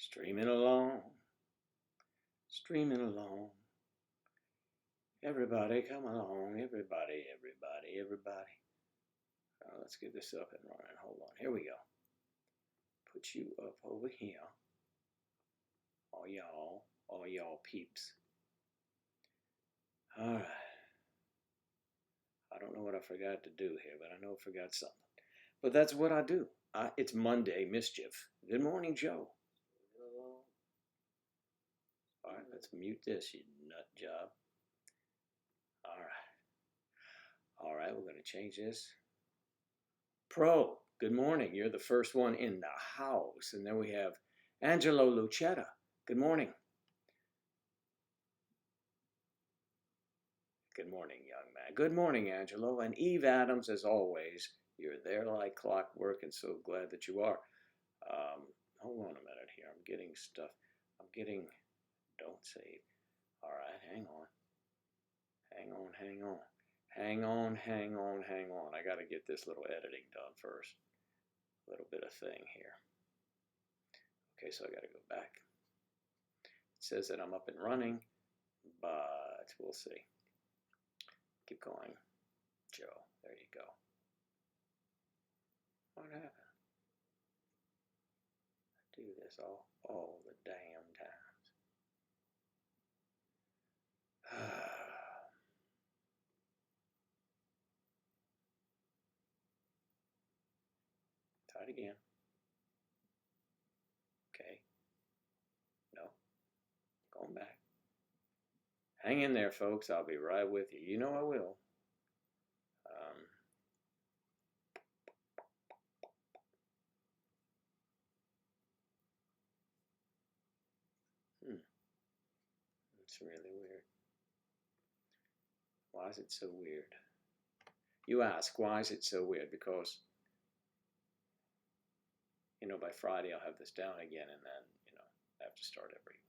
Streaming along, streaming along. Everybody come along, everybody, everybody, everybody. Let's get this up and running. Hold on, here we go. Put you up over here. All y'all peeps. All right. I don't know what I forgot to do here, but I know I forgot something. But that's what I do. It's Monday, Mischief. Good morning, Joe. All right, let's mute this, you nut job. All right, we're going to change this. Pro, good morning. You're the first one in the house. And then we have Angelo Lucetta. Good morning. Good morning, young man. Good morning, Angelo. And Eve Adams, as always, you're there like clockwork, and so glad that you are. Hold on a minute here. I'm getting stuff. Don't save. All right, hang on. Hang on. I got to get this little editing done first. A little bit of thing here. Okay, so I got to go back. It says that I'm up and running, but we'll see. Keep going. Joe, there you go. What happened? I do this all the damn times. Try it again. Okay. No. Going back. Hang in there, folks. I'll be right with you. You know I will. It's really weird. Why is it so weird? You ask, why is it so weird? Because, by Friday I'll have this down again, and then, I have to start every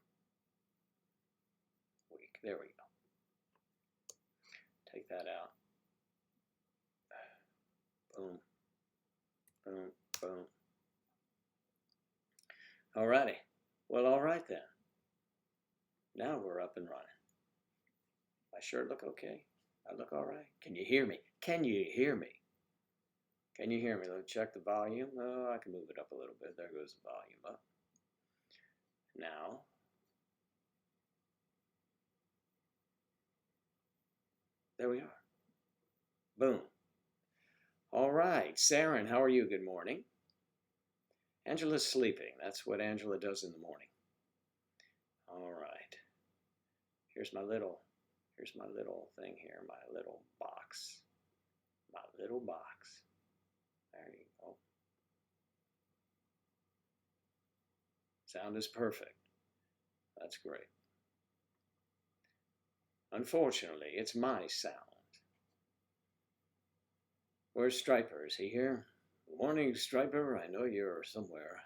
week. There we go. Take that out. Boom. Boom. Boom. Alrighty. Well, all right then. Now we're up and running. My shirt look okay? I look all right? Can you hear me? Can you hear me? Can you hear me? Let's check the volume. Oh, I can move it up a little bit. There goes the volume up. Now, there we are. Boom. All right. Saren, how are you? Good morning. Angela's sleeping. That's what Angela does in the morning. All right. Here's my little thing here, my little box. There you go. Sound is perfect. That's great. Unfortunately, it's my sound. Where's Striper? Is he here? Good morning, Striper. I know you're somewhere.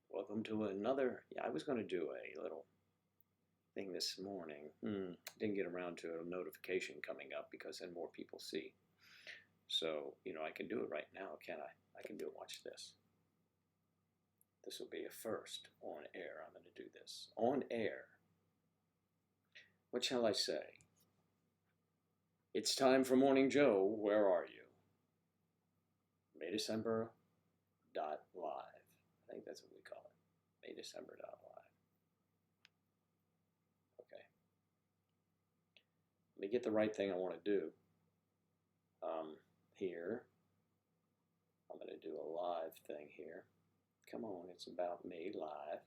Welcome to another. Yeah, I was going to do a little thing this morning. Didn't get around to a notification coming up because then more people see. So, I can do it right now, can't I? I can do it. Watch this. This will be a first on air. I'm going to do this. On air. What shall I say? It's time for Morning Joe. Where are you? MayDecember.live. I think that's what we call it. MayDecember.live. Okay. Let me get the right thing I want to do. Here. I'm going to do a live thing here. Come on, it's about me live.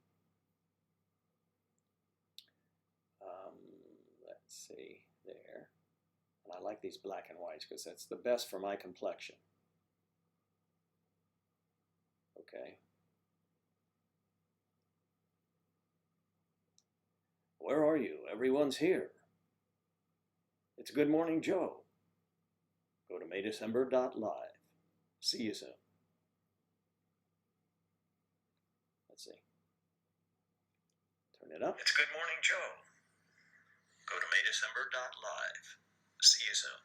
Let's see, there. And I like these black and whites because that's the best for my complexion. Okay. Where are you? Everyone's here. It's Good Morning Joe. Go to MayDecember.live. See you soon. Let's see. Turn it up. It's Good Morning Joe. Go to MayDecember.live. See you soon.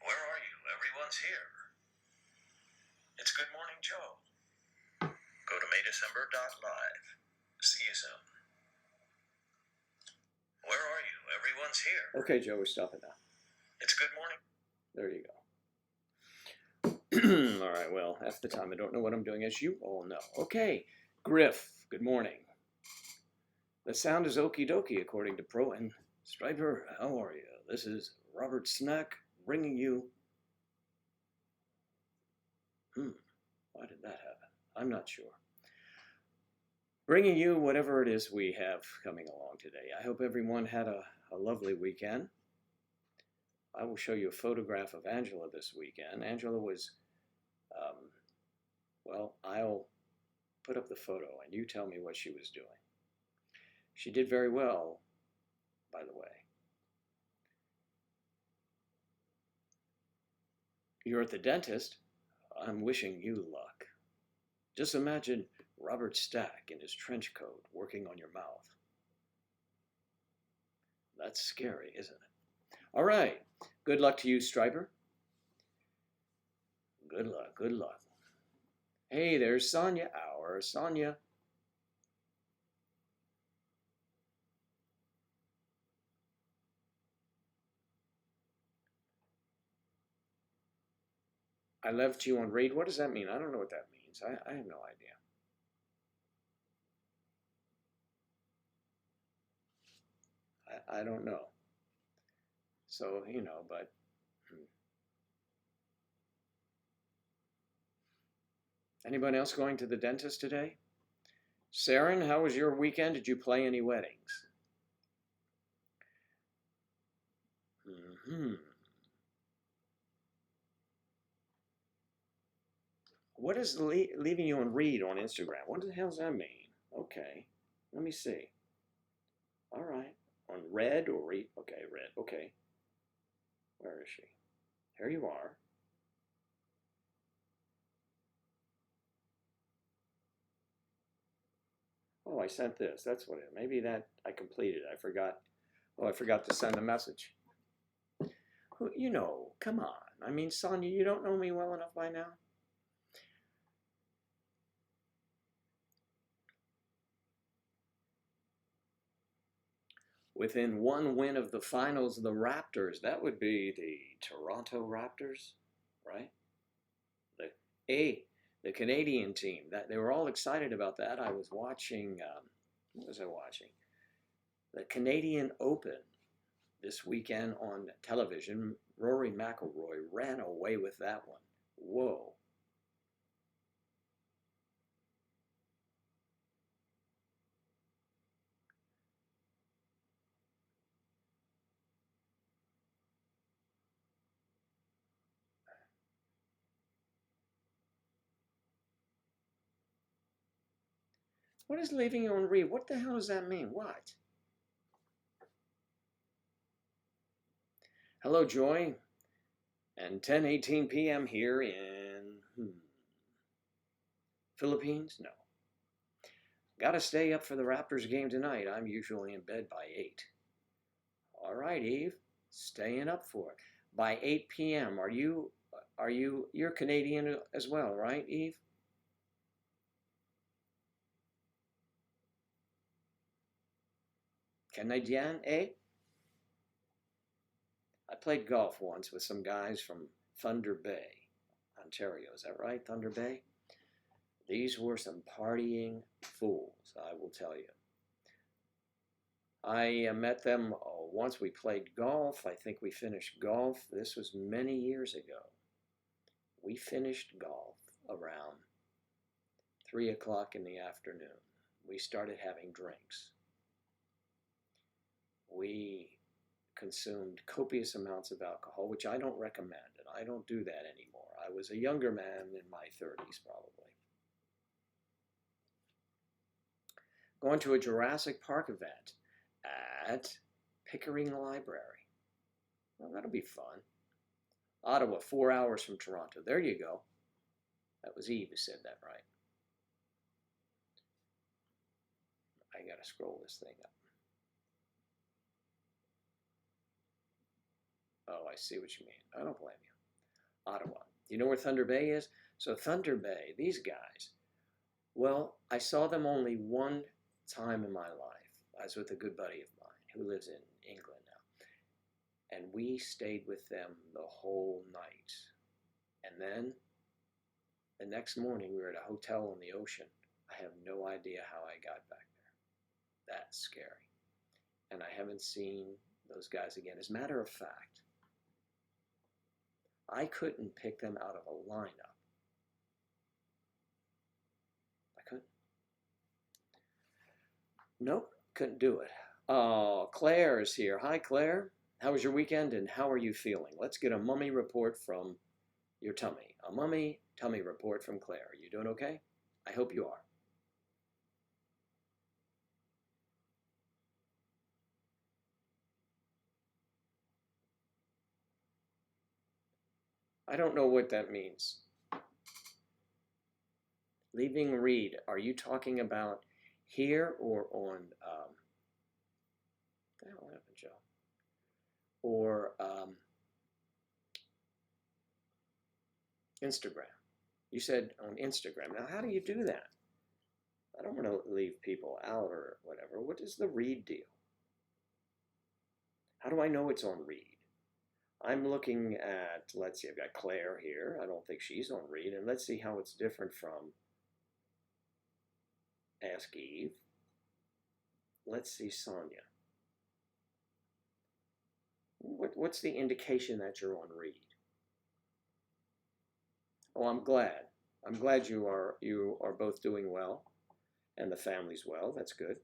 Where are you? Everyone's here. It's Good Morning Joe. Go to maydecember.live. See you soon. Where are you? Everyone's here. Okay, Joe, we're stopping now. It's good morning. There you go. All right, well, half the time I don't know what I'm doing, as you all know. Okay, Griff, good morning. The sound is okie dokie, according to Pro. And Striper, how are you? This is Robert Snack bringing you. Why did that happen? I'm not sure. Bringing you whatever it is we have coming along today. I hope everyone had a lovely weekend. I will show you a photograph of Angela this weekend. Angela was, well, I'll put up the photo and you tell me what she was doing. She did very well, by the way. You're at the dentist. I'm wishing you luck. Just imagine Robert Stack in his trench coat working on your mouth. That's scary, isn't it? All right. Good luck to you, Striper. Good luck, good luck. Hey, there's Sonia. Our Sonia. I left you on read. What does that mean? I don't know what that means. I have no idea. I don't know. So, you know, but anybody else going to the dentist today? Saren, how was your weekend? Did you play any weddings? What is leaving you on read on Instagram? What the hell does that mean? Okay, let me see. All right, on red or read? Okay, red. Okay, where is she? Here you are. Oh, I sent this. That's what it. Maybe that I completed. I forgot. Oh, I forgot to send a message. You know, come on. I mean, Sonia, you don't know me well enough by now? Within one win of the finals, the Raptors. That would be the Toronto Raptors, right? The Canadian team. That they were all excited about that. I was watching. What was I watching? The Canadian Open this weekend on television. Rory McIlroy ran away with that one. Whoa. What is leaving you on read? What the hell does that mean? What? Hello, Joy. And 10:18 p.m. here in Philippines? No. Gotta stay up for the Raptors game tonight. I'm usually in bed by 8. All right, Eve. Staying up for it. By 8 p.m. You're Canadian as well, right, Eve? Canadien, eh? I played golf once with some guys from Thunder Bay, Ontario. Is that right, Thunder Bay? These were some partying fools, I will tell you. I met them once we played golf. I think we finished golf. This was many years ago. We finished golf around 3 o'clock in the afternoon. We started having drinks. We consumed copious amounts of alcohol, which I don't recommend, and I don't do that anymore. I was a younger man in my 30s, probably. Going to a Jurassic Park event at Pickering Library. Well, that'll be fun. Ottawa, 4 hours from Toronto. There you go. That was Eve who said that, right? I gotta scroll this thing up. Oh, I see what you mean. I don't blame you. Ottawa. Do you know where Thunder Bay is? So Thunder Bay, these guys Well, I saw them only one time in my life. I was with a good buddy of mine who lives in England now. And we stayed with them the whole night. And then the next morning we were at a hotel on the ocean. I have no idea how I got back there. That's scary. And I haven't seen those guys again. As a matter of fact, I couldn't pick them out of a lineup. I couldn't. Nope, couldn't do it. Claire is here. Hi, Claire. How was your weekend and how are you feeling? Let's get a mummy report from your tummy. A mummy tummy report from Claire. Are you doing okay? I hope you are. I don't know what that means. Leaving read. Are you talking about here or on, what the hell happened, Joe? Or Instagram. You said on Instagram. Now, how do you do that? I don't want to leave people out or whatever. What is the read deal? How do I know it's on read? I'm looking at, let's see, I've got Claire here. I don't think she's on read. And let's see how it's different from Ask Eve. Let's see Sonia. What's the indication that you're on read? Oh, I'm glad. I'm glad you are both doing well and the family's well. That's good.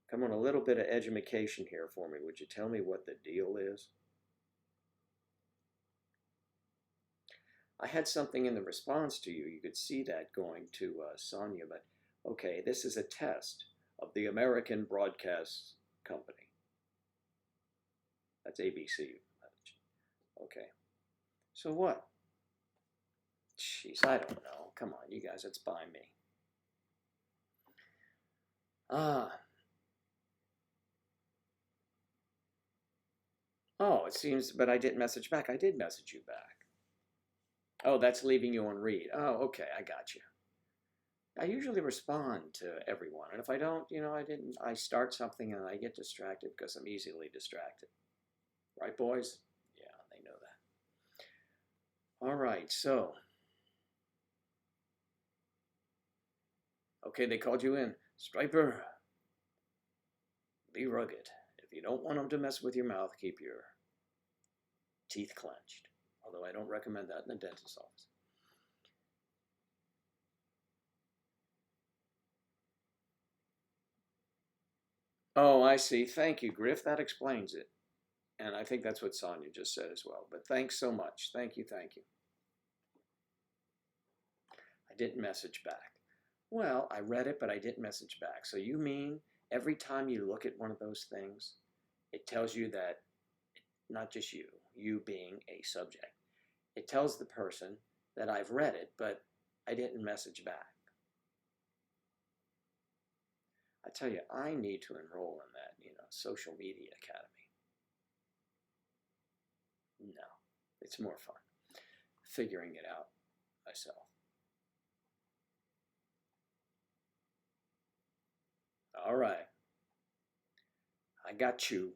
Come on, a little bit of education here for me. Would you tell me what the deal is? I had something in the response to you. You could see that going to Sonia, but okay, this is a test of the American Broadcast Company. That's ABC. Okay. So what? Jeez, I don't know. Come on, you guys, it's by me. Oh, it seems, but I didn't message back. I did message you back. Oh, that's leaving you on read. Oh, okay, I got you. I usually respond to everyone, and if I don't, I start something and I get distracted because I'm easily distracted. Right, boys? Yeah, they know that. All right, so. Okay, they called you in. Striper, be rugged. If you don't want them to mess with your mouth, keep your teeth clenched. Although I don't recommend that in the dentist's office. Oh, I see. Thank you, Griff. That explains it. And I think that's what Sonia just said as well. But thanks so much. Thank you, thank you. I didn't message back. Well, I read it, but I didn't message back. So you mean every time you look at one of those things, it tells you that, not just you being a subject, it tells the person that I've read it, but I didn't message back. I tell you, I need to enroll in that, social media academy. No, it's more fun figuring it out myself. All right. I got you.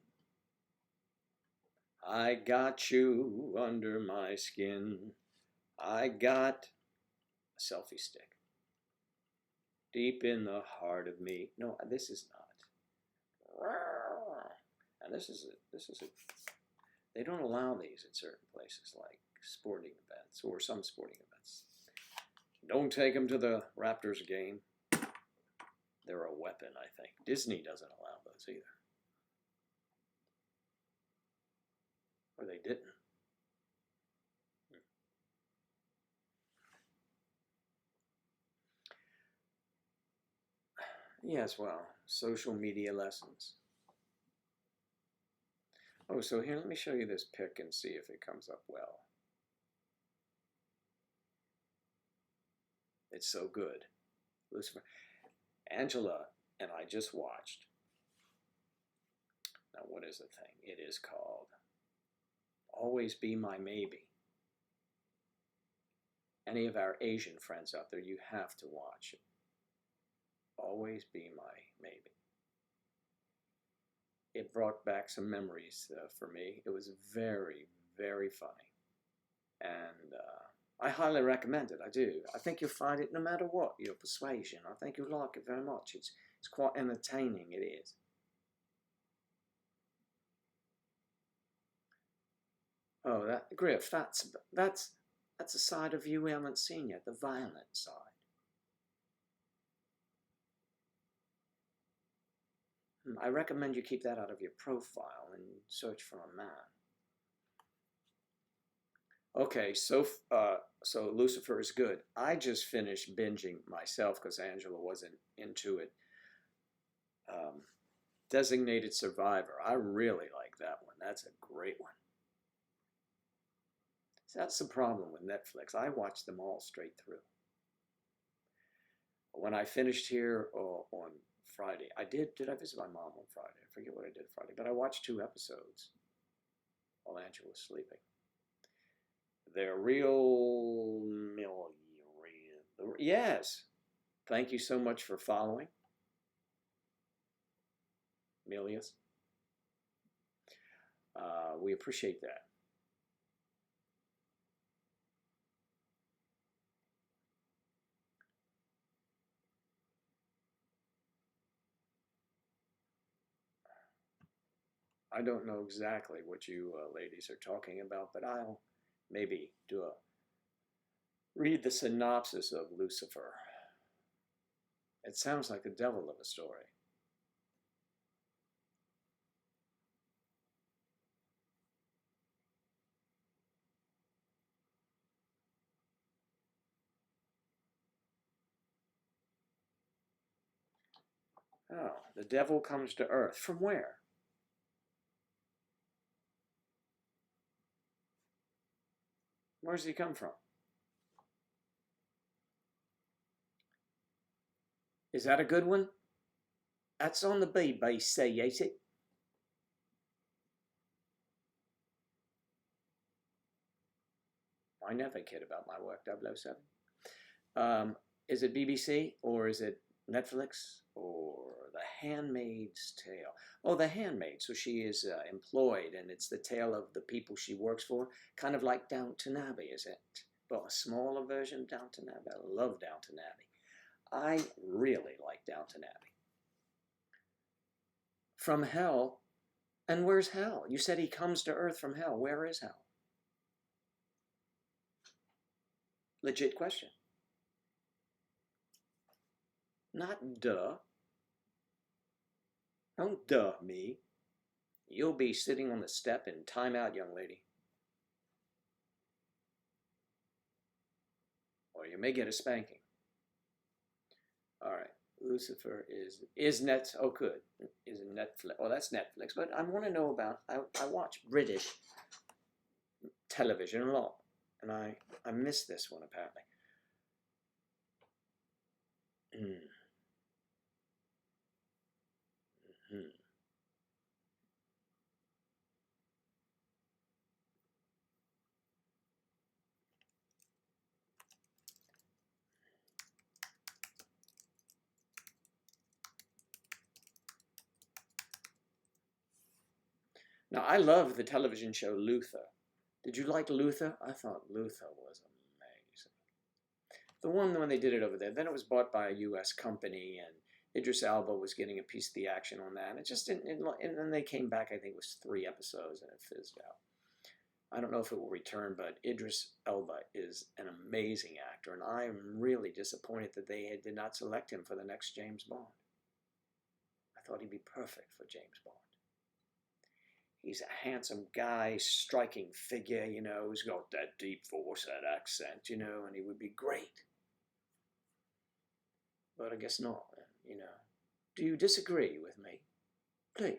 I got you under my skin. I got a selfie stick deep in the heart of me. No, this is not. And this is a. They don't allow these at certain places like sporting events or some sporting events. Don't take them to the Raptors game. They're a weapon, I think. Disney doesn't allow those either. Or they didn't. Yes, well, social media lessons. Oh, so here, let me show you this pic and see if it comes up well. It's so good. Lucifer. Angela and I just watched. Now, what is the thing? It is called Always Be My Maybe. any of our Asian friends out there, you have to watch it. Always Be My Maybe. It brought back some memories for me. It was very, very funny. And I highly recommend it. I do. I think you'll find it no matter what your persuasion. I think you'll like it very much. It's quite entertaining. It is. Oh, that Griff. That's a side of you we haven't seen yet. The violent side. I recommend you keep that out of your profile and search for a man. Okay, so Lucifer is good. I just finished binging myself because Angela wasn't into it. Designated Survivor. I really like that one. That's a great one. So that's the problem with Netflix. I watch them all straight through. When I finished here on Friday, did I visit my mom on Friday? I forget what I did Friday, but I watched 2 episodes while Angela was sleeping. They're real. Yes. Thank you so much for following. Milius. We appreciate that. I don't know exactly what you ladies are talking about, but I'll maybe read the synopsis of Lucifer. It sounds like the devil of a story. Oh, the devil comes to earth. From where? Where does he come from? Is that a good one? That's on the BBC, ain't it? I never kid about my work, 007. Is it BBC or is it Netflix or The Handmaid's Tale? Oh, The Handmaid. So she is employed and it's the tale of the people she works for, kind of like Downton Abbey, is it? Well, a smaller version of Downton Abbey. I love Downton Abbey. I really like Downton Abbey. From hell? And where's hell? You said he comes to earth from hell. Where is hell? Legit question. Not duh. Don't duh me. You'll be sitting on the step in timeout, young lady. Or you may get a spanking. All right. Lucifer is net. Oh, good. Is Netflix. Oh, that's Netflix. But I want to know about. I watch British television a lot, and I missed this one apparently. Now, I love the television show Luther. Did you like Luther? I thought Luther was amazing. The one when they did it over there, then it was bought by a U.S. company, and Idris Elba was getting a piece of the action on that. And it just didn't, and then they came back, I think it was 3 episodes, and it fizzed out. I don't know if it will return, but Idris Elba is an amazing actor, and I am really disappointed that they did not select him for the next James Bond. I thought he'd be perfect for James Bond. He's a handsome guy, striking figure, you know, he's got that deep voice, that accent, you know, and he would be great. But I guess not, you know. Do you disagree with me? Please.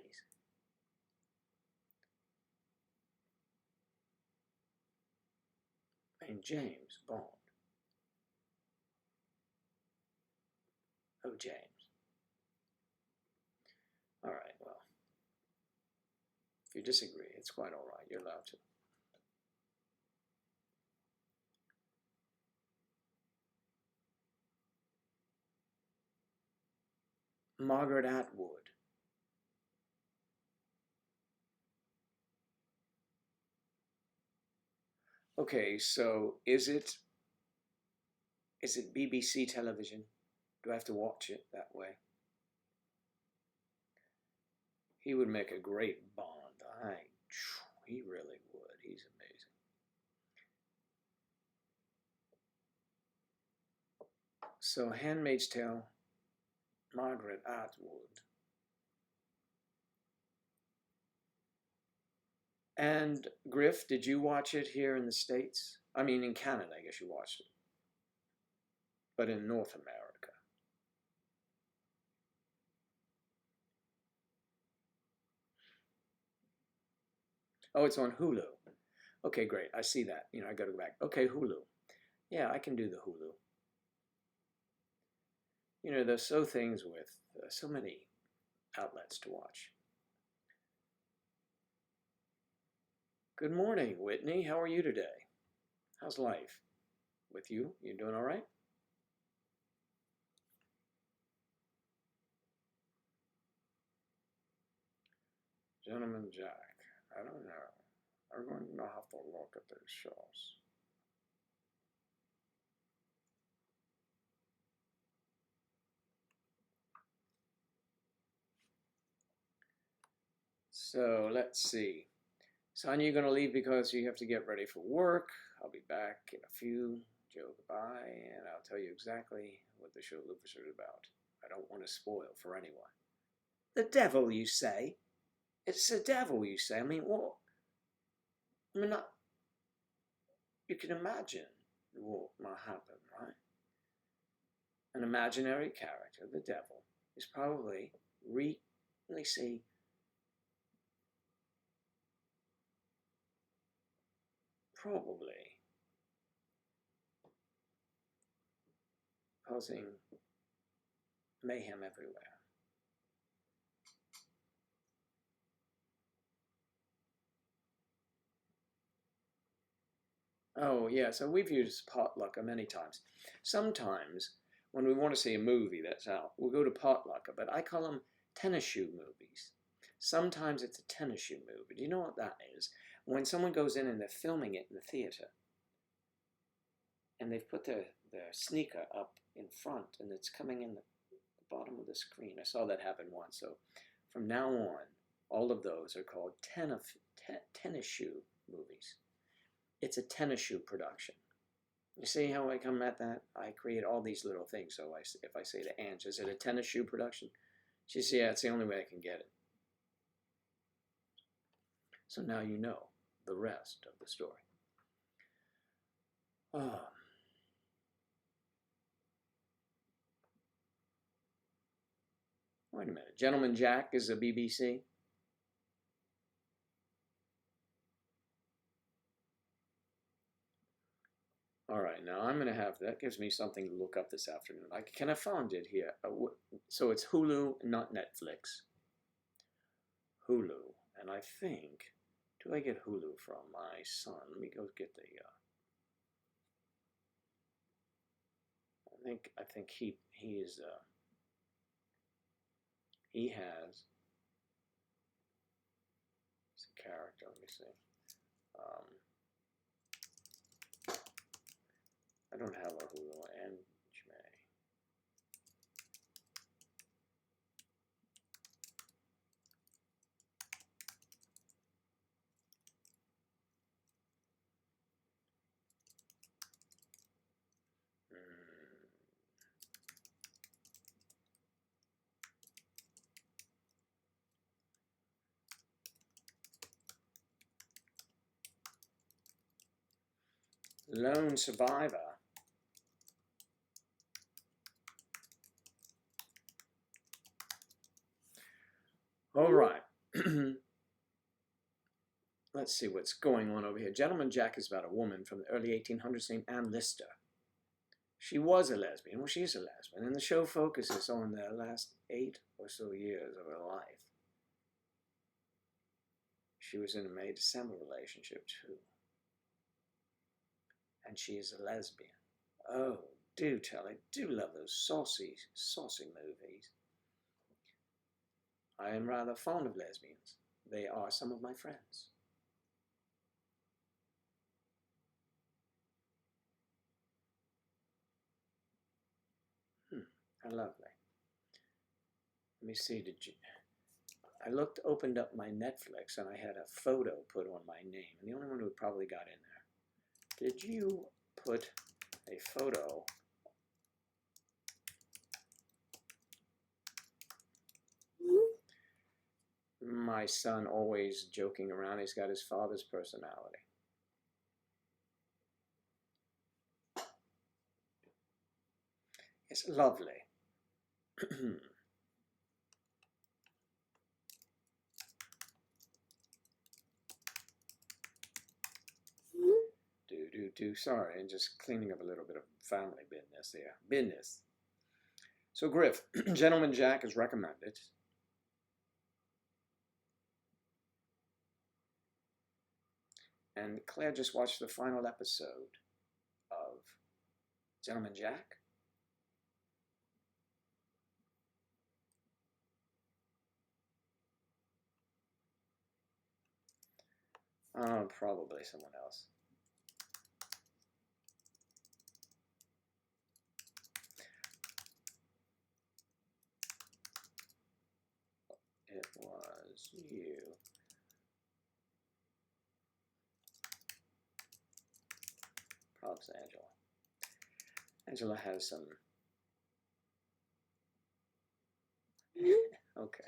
And James Bond. Oh, James. All right, well. If you disagree, it's quite all right. You're allowed to. Margaret Atwood. Okay, so is it BBC television? Do I have to watch it that way? He would make a great Bond. He really would. He's amazing. So, Handmaid's Tale, Margaret Atwood. And Griff, did you watch it here in the States? I mean, in Canada, I guess you watched it. But in North America. Oh, it's on Hulu. Okay, great. I see that. I got to go back. Okay, Hulu. Yeah, I can do the Hulu. There's things with so many outlets to watch. Good morning, Whitney. How are you today? How's life with you? You doing all right? Gentleman Jack. I don't know. I'm going to have to look at those shows. So let's see. Son, you're going to leave because you have to get ready for work. I'll be back in a few. Joe, goodbye, and I'll tell you exactly what the show Lupus is about. I don't want to spoil for anyone. The devil, you say? It's the devil, you say? I mean, what? I mean, you can imagine what might happen, right? An imaginary character, the devil, is probably probably causing mayhem everywhere. Oh, yeah, so we've used Potlucker many times. Sometimes, when we want to see a movie that's out, we'll go to Potlucker, but I call them tennis shoe movies. Sometimes it's a tennis shoe movie. Do you know what that is? When someone goes in and they're filming it in the theater, and they've put their sneaker up in front, and it's coming in the bottom of the screen. I saw that happen once, so from now on, all of those are called tennis shoe movies. It's a tennis shoe production. You see how I come at that? I create all these little things. So if I say to Ange, is it a tennis shoe production? She says, yeah, it's the only way I can get it. So now you know the rest of the story. Oh. Wait a minute. Gentleman Jack is a BBC? All right, now I'm going to have, that gives me something to look up this afternoon. I found it here. So it's Hulu, not Netflix. Hulu. And I think, do I get Hulu from my son? Let me go get the, I think he has, it's a character, let me see. I don't have a Hulu, and Lone Survivor. All right. Let's see what's going on over here. Gentleman Jack is about a woman from the early 1800s named Anne Lister. She was a lesbian. Well, she is a lesbian. And the show focuses on the last 8 or so years of her life. She was in a May-December relationship, too. And she is a lesbian. Oh, do tell it. Do love those saucy movies. I am rather fond of lesbians. They are some of my friends. How lovely. Let me see, I opened up my Netflix and I had a photo put on my name. And the only one who probably got in there. Did you put a photo my son always joking around? He's got his father's personality. It's lovely. Sorry, and just cleaning up a little bit of family business there. Business. So Griff, Gentleman Jack is recommended. And Claire just watched the final episode of Gentleman Jack. Probably someone else. It was you. Props, Angela. Angela has some... Okay.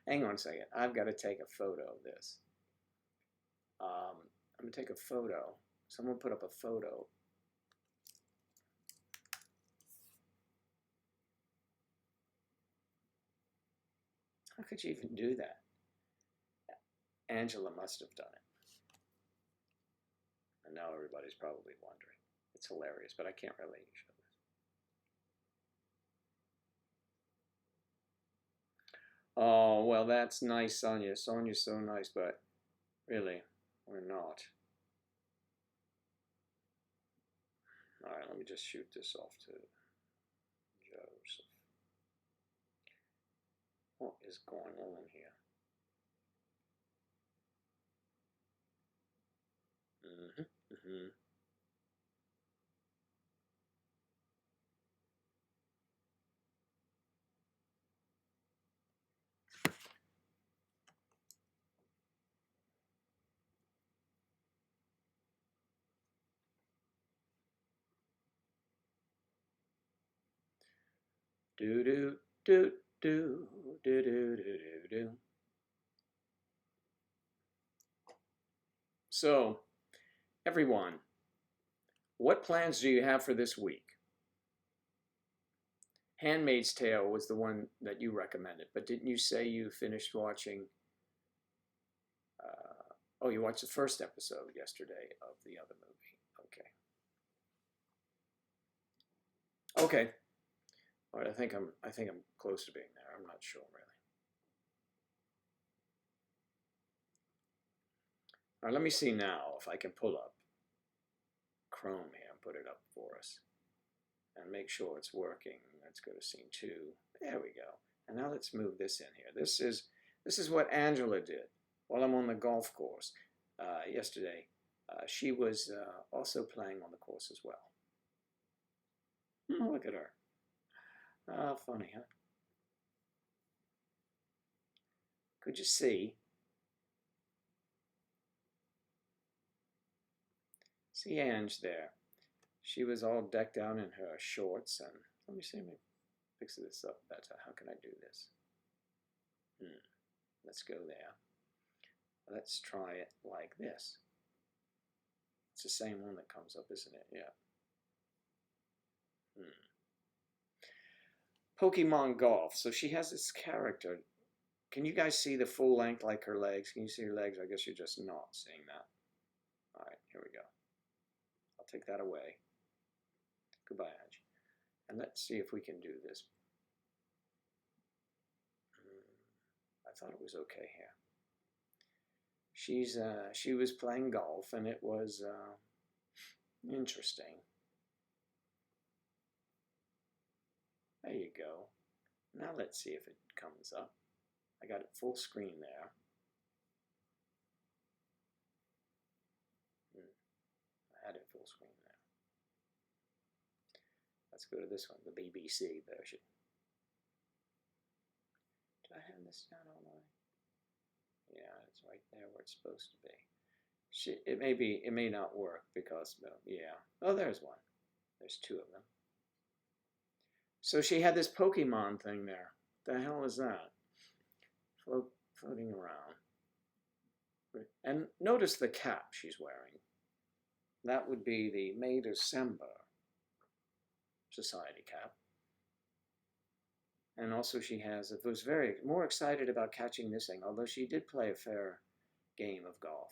Hang on a second. I've got to take a photo of this. I'm going to take a photo. Someone put up a photo. How could you even do that? Angela must have done it. And now everybody's probably wondering. It's hilarious, but I can't really show this. Oh, well, that's nice, Sonia. Sonia's so nice, but really, we're not. All right, let me just shoot this off to Joseph. What is going on here? Do do do do do do do do. So, everyone, what plans do you have for this week? Handmaid's Tale was the one that you recommended, but didn't you say you finished watching? Oh, you watched the first episode yesterday of the other movie. Okay. Okay. All right. I think I'm close to being there. I'm not sure really. All right. Let me see now if I can pull up Chrome here and put it up for us, and make sure it's working. Let's go to scene 2. There we go. And now let's move this in here. This is what Angela did while I'm on the golf course yesterday. She was also playing on the course as well. Look at her. Funny, huh? Could you see? See Ange there. She was all decked out in her shorts, and let me see, let me fix this up better. How can I do this? Let's go there. Let's try it like this. It's the same one that comes up, isn't it? Yeah. Pokemon Golf. So she has this character. Can you guys see the full length, like her legs? Can you see her legs? I guess you're just not seeing that. All right, here we go. I'll take that away. Goodbye, Ange. And let's see if we can do this. I thought it was okay here. She was playing golf, and it was interesting. There you go. Now let's see if it comes up. I got it full screen there. I had it full screen there. Let's go to this one, the BBC version. Do I have this down all the way? Yeah, it's right there where it's supposed to be. It may not work because, yeah. Oh, there's one. There's two of them. So she had this Pokemon thing there. The hell is that? Floating around. And notice the cap she's wearing. That would be the May December Society cap. And also she was very more excited about catching this thing, although she did play a fair game of golf,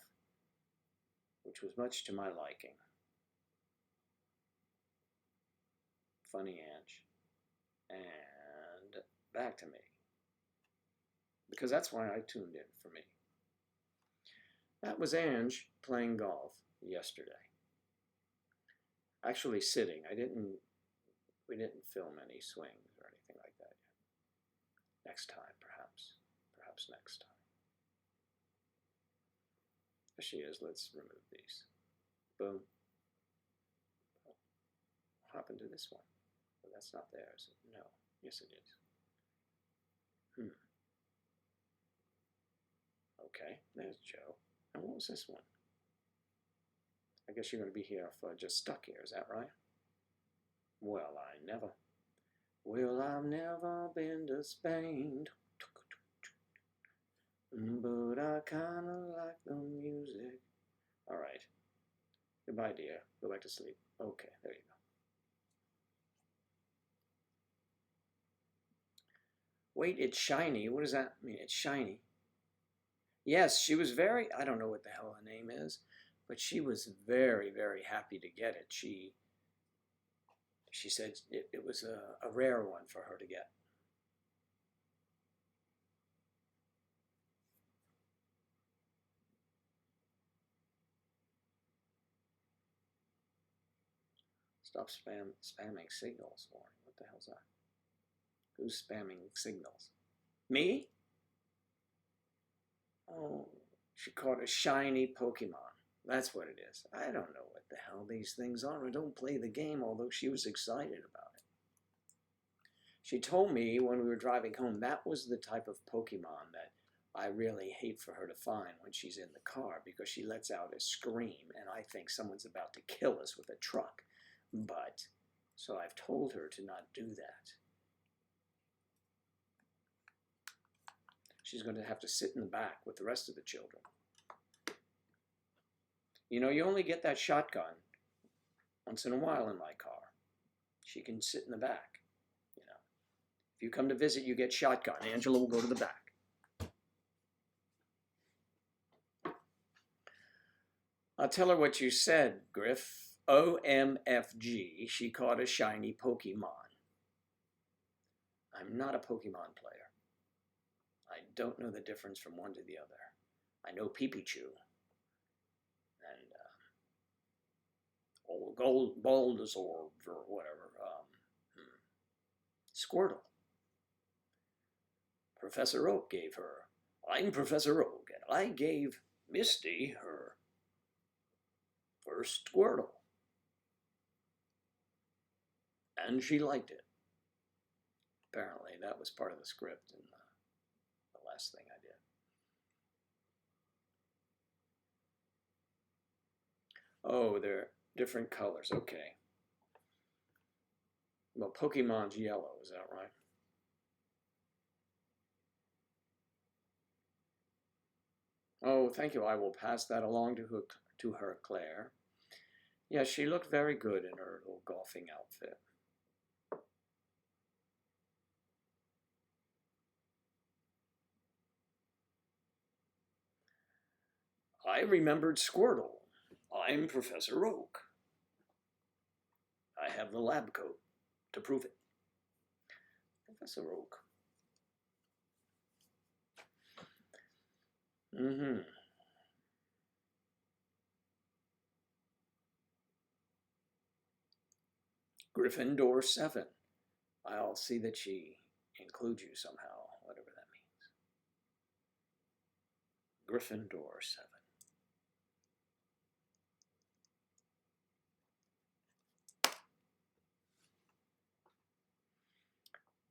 which was much to my liking. Funny Ange. And back to me. Because that's why I tuned in for me. That was Ange playing golf yesterday. Actually sitting. We didn't film any swings or anything like that yet. Next time, perhaps. Perhaps next time. There she is. Let's remove these. Boom. What happened to this one? Well, that's not there, is it? No. Yes, it is. Okay, there's Joe. And what was this one? I guess you're going to be here for just stuck here, is that right? Well, I've never been to Spain. But I kind of like the music. All right. Goodbye, dear. Go back to sleep. Okay, there you go. Wait, it's shiny. What does that mean? It's shiny. Yes, she was very, I don't know what the hell her name is, but she was very, very happy to get it. She said it was a rare one for her to get. Stop spamming signals, Warren. What the hell's that? Who's spamming signals? Me? Oh, she caught a shiny Pokemon. That's what it is. I don't know what the hell these things are. I don't play the game, although she was excited about it. She told me when we were driving home that was the type of Pokemon that I really hate for her to find when she's in the car because she lets out a scream and I think someone's about to kill us with a truck. But, so I've told her to not do that. She's going to have to sit in the back with the rest of the children. You know, you only get that shotgun once in a while in my car. She can sit in the back, you know. If you come to visit, you get shotgun. Angela will go to the back. I'll tell her what you said, Griff. OMFG, she caught a shiny Pokemon. I'm not a Pokemon player. I don't know the difference from one to the other. I know Pikachu. And old Bulbasaur or whatever. Squirtle. Professor Oak gave her. I'm Professor Oak, and I gave Misty her first Squirtle. And she liked it. Apparently, that was part of the script in the last thing I did. Oh, they're different colors. Okay. Well, Pokemon's yellow, is that right? Oh, thank you. I will pass that along to her, Claire. Yeah, she looked very good in her little golfing outfit. I remembered Squirtle. I'm Professor Oak. I have the lab coat to prove it. Professor Oak. Gryffindor 7. I'll see that she includes you somehow, whatever that means. Gryffindor 7.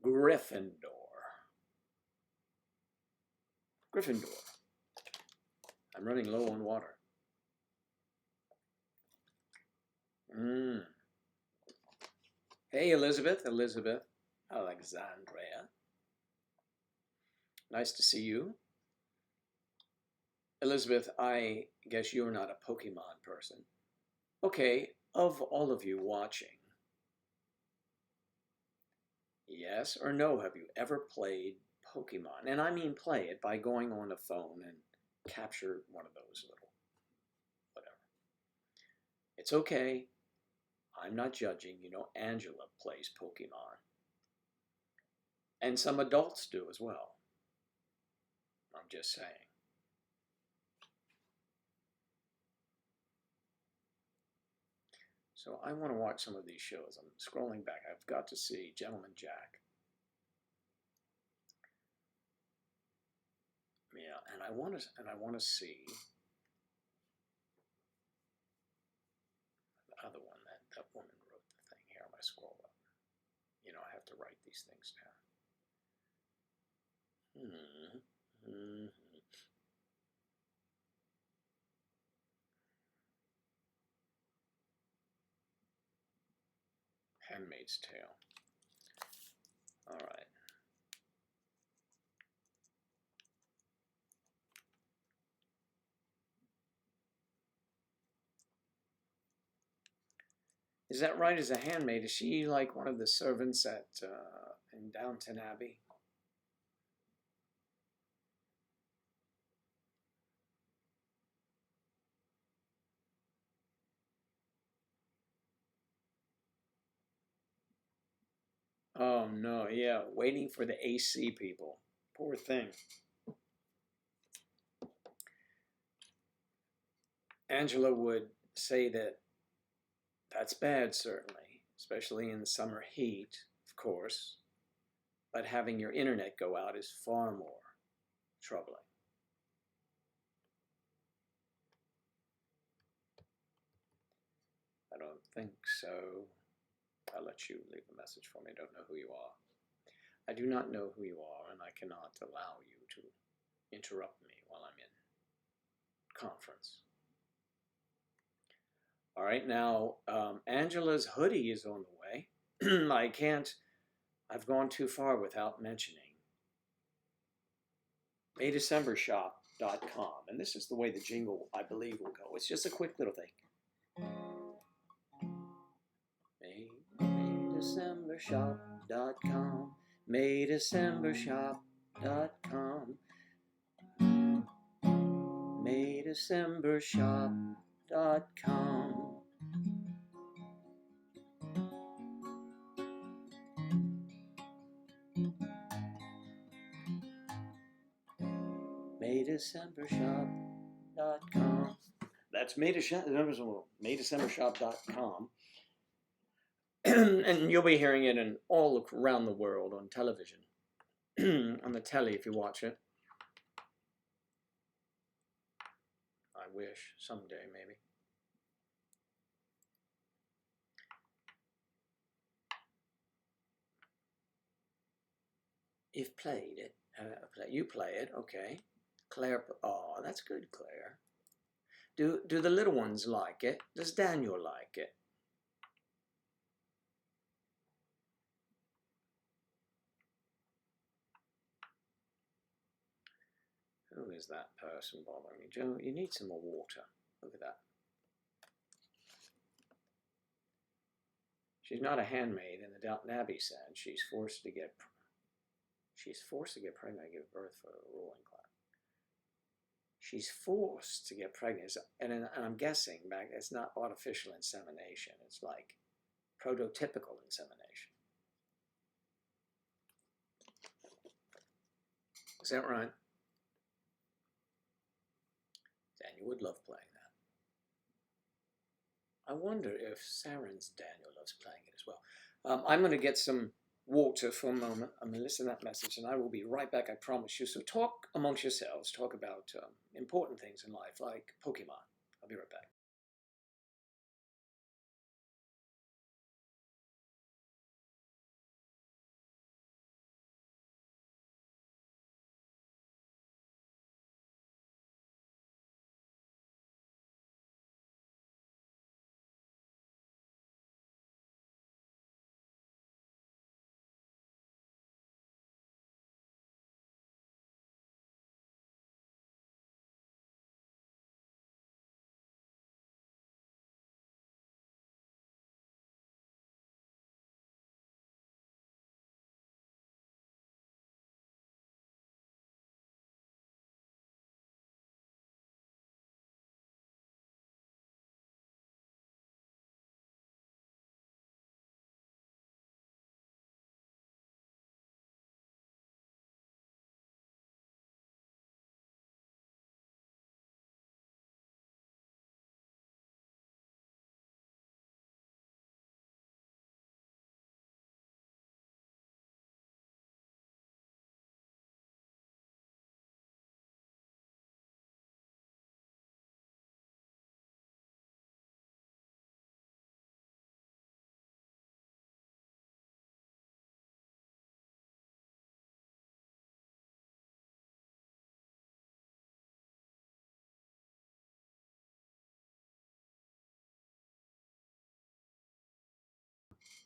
Gryffindor. Gryffindor. I'm running low on water. Hey, Elizabeth. Alexandria. Nice to see you. Elizabeth, I guess you're not a Pokemon person. Okay, of all of you watching, yes or no, have you ever played Pokemon? And I mean play it by going on a phone and capture one of those little whatever. It's okay. I'm not judging. You know, Angela plays Pokemon. And some adults do as well. I'm just saying. So I want to watch some of these shows. I'm scrolling back. I've got to see Gentleman Jack. Yeah, and I want to see the other one that woman wrote the thing. Here, I'm going to scroll up. You know, I have to write these things down. Handmaid's Tale. All right. Is that right? As a handmaid, is she like one of the servants at in Downton Abbey? Oh no, yeah, waiting for the AC people. Poor thing. Angela would say that that's bad, certainly, especially in the summer heat, of course. But having your internet go out is far more troubling. I don't think so. I'll let you leave a message for me. I don't know who you are. I do not know who you are, and I cannot allow you to interrupt me while I'm in conference. All right, now Angela's hoodie is on the way. I've gone too far without mentioning MayDecemberShop.com. And this is the way the jingle, I believe, will go. It's just a quick little thing. MayDecemberShop.com. MayDecemberShop.com. MayDecemberShop.com. MayDecemberShop.com. That's MayDecemberShop.com. And you'll be hearing it in all around the world on television, on the telly if you watch it. I wish someday, maybe. You've played it. You play it, okay. Claire, oh, that's good, Claire. Do the little ones like it? Does Daniel like it? Who is that person bothering me? Joe, you need some more water. Look at that. She's not a handmaid, and the Downton Abbey said she's forced to get pregnant and give birth for a ruling class. She's forced to get pregnant, and I'm guessing back it's not artificial insemination. It's like prototypical insemination. Is that right? Daniel would love playing that. I wonder if Saren's Daniel loves playing it as well. I'm going to get some water for a moment. I'm going to listen to that message, and I will be right back, I promise you. So talk amongst yourselves. Talk about important things in life, like Pokemon. I'll be right back.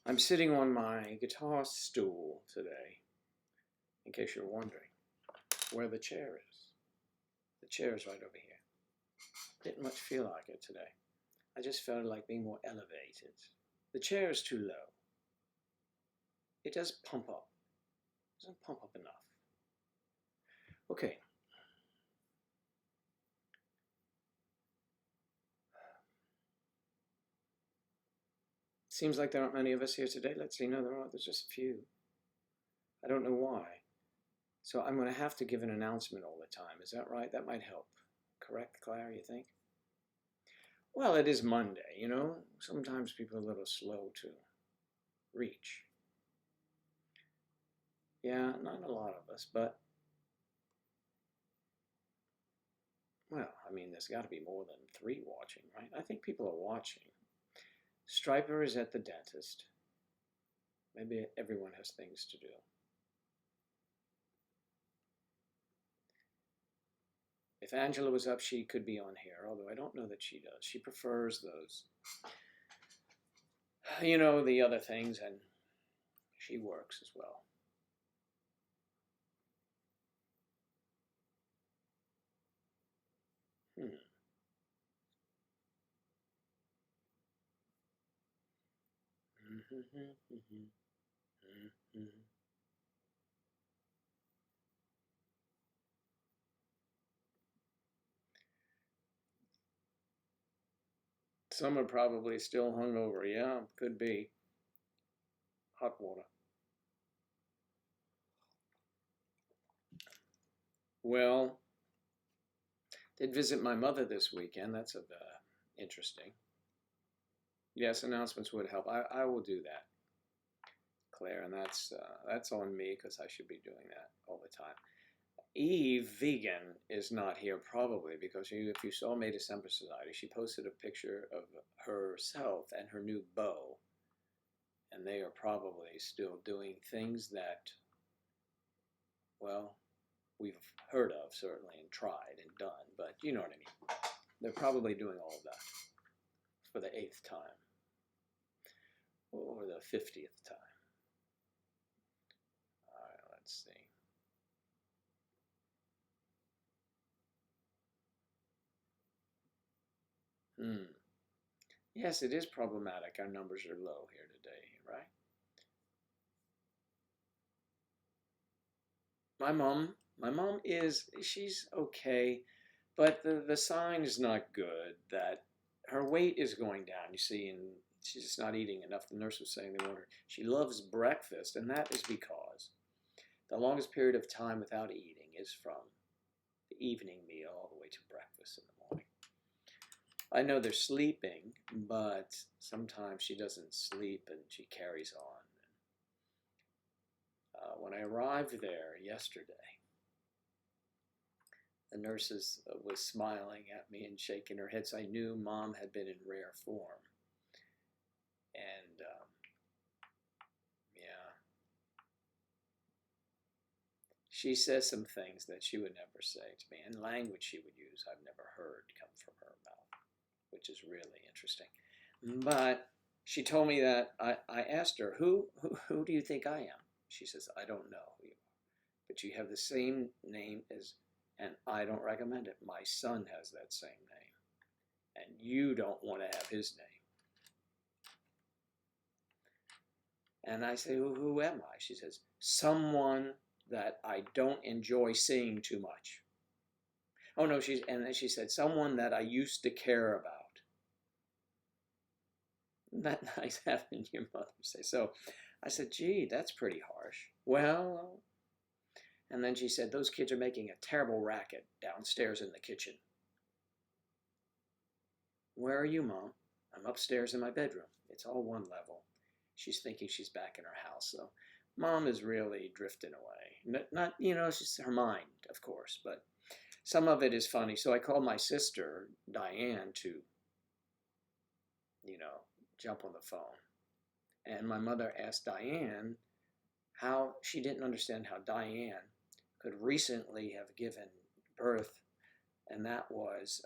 I'm sitting on my guitar stool today, in case you're wondering where the chair is. The chair is right over here. Didn't much feel like it today. I just felt like being more elevated. The chair is too low. It does pump up. It doesn't pump up enough. Okay. Seems like there aren't many of us here today. Let's see. No, there are. There's just a few. I don't know why. So I'm going to have to give an announcement all the time. Is that right? That might help. Correct, Claire, you think? Well, it is Monday, you know. Sometimes people are a little slow to reach. Yeah, not a lot of us, but, well, I mean, there's got to be more than 3 watching, right? I think people are watching. Striper is at the dentist. Maybe everyone has things to do. If Angela was up, she could be on here, although I don't know that she does. She prefers those, you know, the other things, and she works as well. Some are probably still hungover. Yeah, could be. Hot water. Well, did visit my mother this weekend. That's interesting. Yes, announcements would help. I will do that, Claire, and that's on me because I should be doing that all the time. Eve Vegan is not here probably because if you saw May December Society, she posted a picture of herself and her new beau, and they are probably still doing things that, well, we've heard of certainly and tried and done, but you know what I mean. They're probably doing all of that for the 8th time or the 50th time. All right, let's see. Yes, it is problematic. Our numbers are low here today, right? My mom she's okay, but the sign is not good that her weight is going down, you see, and she's just not eating enough. The nurse was saying they want her. She loves breakfast, and that is because the longest period of time without eating is from the evening meal all the way to breakfast in the morning. I know they're sleeping, but sometimes she doesn't sleep and she carries on. when I arrived there yesterday, the nurses was smiling at me and shaking her head, so I knew Mom had been in rare form. And yeah, she says some things that she would never say to me, and language she would use I've never heard come from her mouth, which is really interesting. But she told me that I asked her, who do you think I am? She says, I don't know who you are, but you have the same name as, and I don't recommend it. My son has that same name, and you don't want to have his name. And I say, well, who am I? She says, someone that I don't enjoy seeing too much. Oh no, and then she said, someone that I used to care about. Isn't that nice having your mother say? So I said, gee, that's pretty harsh. Well, and then she said, those kids are making a terrible racket downstairs in the kitchen. Where are you, Mom? I'm upstairs in my bedroom. It's all one level. She's thinking she's back in her house. So Mom is really drifting away. Not it's just her mind, of course, but some of it is funny. So I called my sister, Diane, to, jump on the phone. And my mother asked Diane how she didn't understand how Diane could recently have given birth, and that was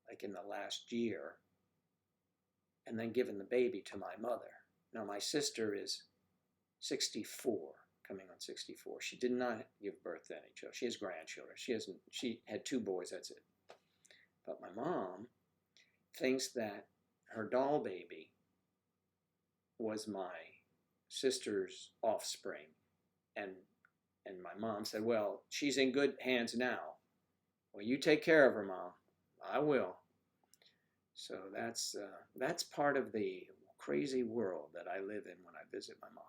like in the last year, and then given the baby to my mother. Now, my sister is 64, coming on 64. She did not give birth to any children. She has grandchildren. She had 2 boys, that's it. But my mom thinks that her doll baby was my sister's offspring. And my mom said, well, she's in good hands now. Well, you take care of her, Mom. I will. So that's part of the crazy world that I live in when I visit my mom.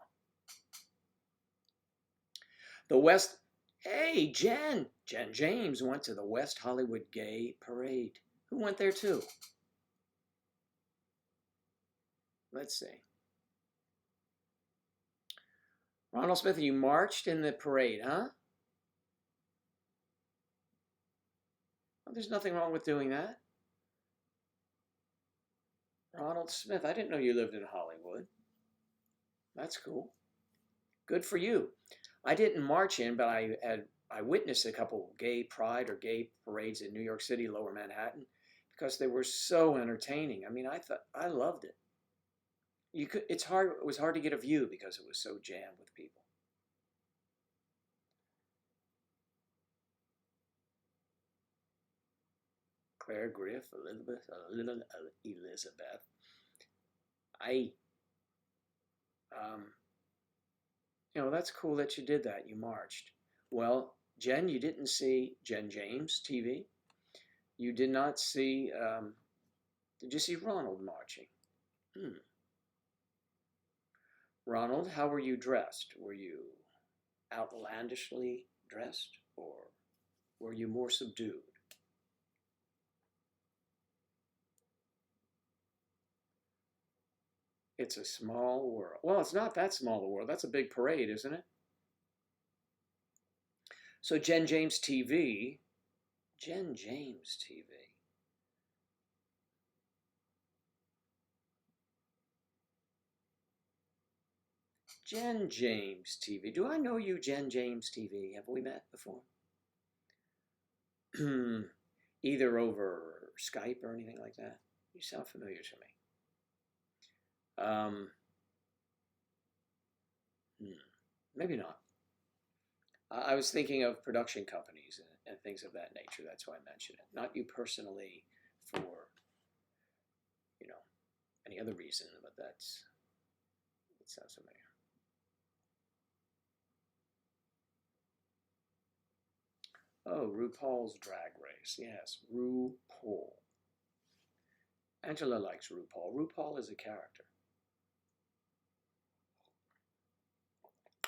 Hey, Jen James went to the West Hollywood Gay Parade. Who went there too? Let's see. Ronald Smith, you marched in the parade, huh? Well, there's nothing wrong with doing that. Ronald Smith, I didn't know you lived in Hollywood. That's cool. Good for you. I didn't march in, but I witnessed a couple gay pride or gay parades in New York City, Lower Manhattan, because they were so entertaining. I mean, I loved it. It was hard to get a view because it was so jammed with people. Claire Griff, Elizabeth. That's cool that you did that. You marched. Well, Jen, you didn't see Jen James TV. You did not see, did you see Ronald marching? Ronald, how were you dressed? Were you outlandishly dressed, or were you more subdued? It's a small world. Well, it's not that small a world. That's a big parade, isn't it? So Jen James TV. Jen James TV. Jen James TV. Do I know you, Jen James TV? Have we met before? Either over Skype or anything like that? You sound familiar to me. Maybe not. I was thinking of production companies and things of that nature. That's why I mentioned it. Not you personally for, any other reason, but it sounds familiar. Oh, RuPaul's Drag Race. Yes, RuPaul. Angela likes RuPaul. RuPaul is a character.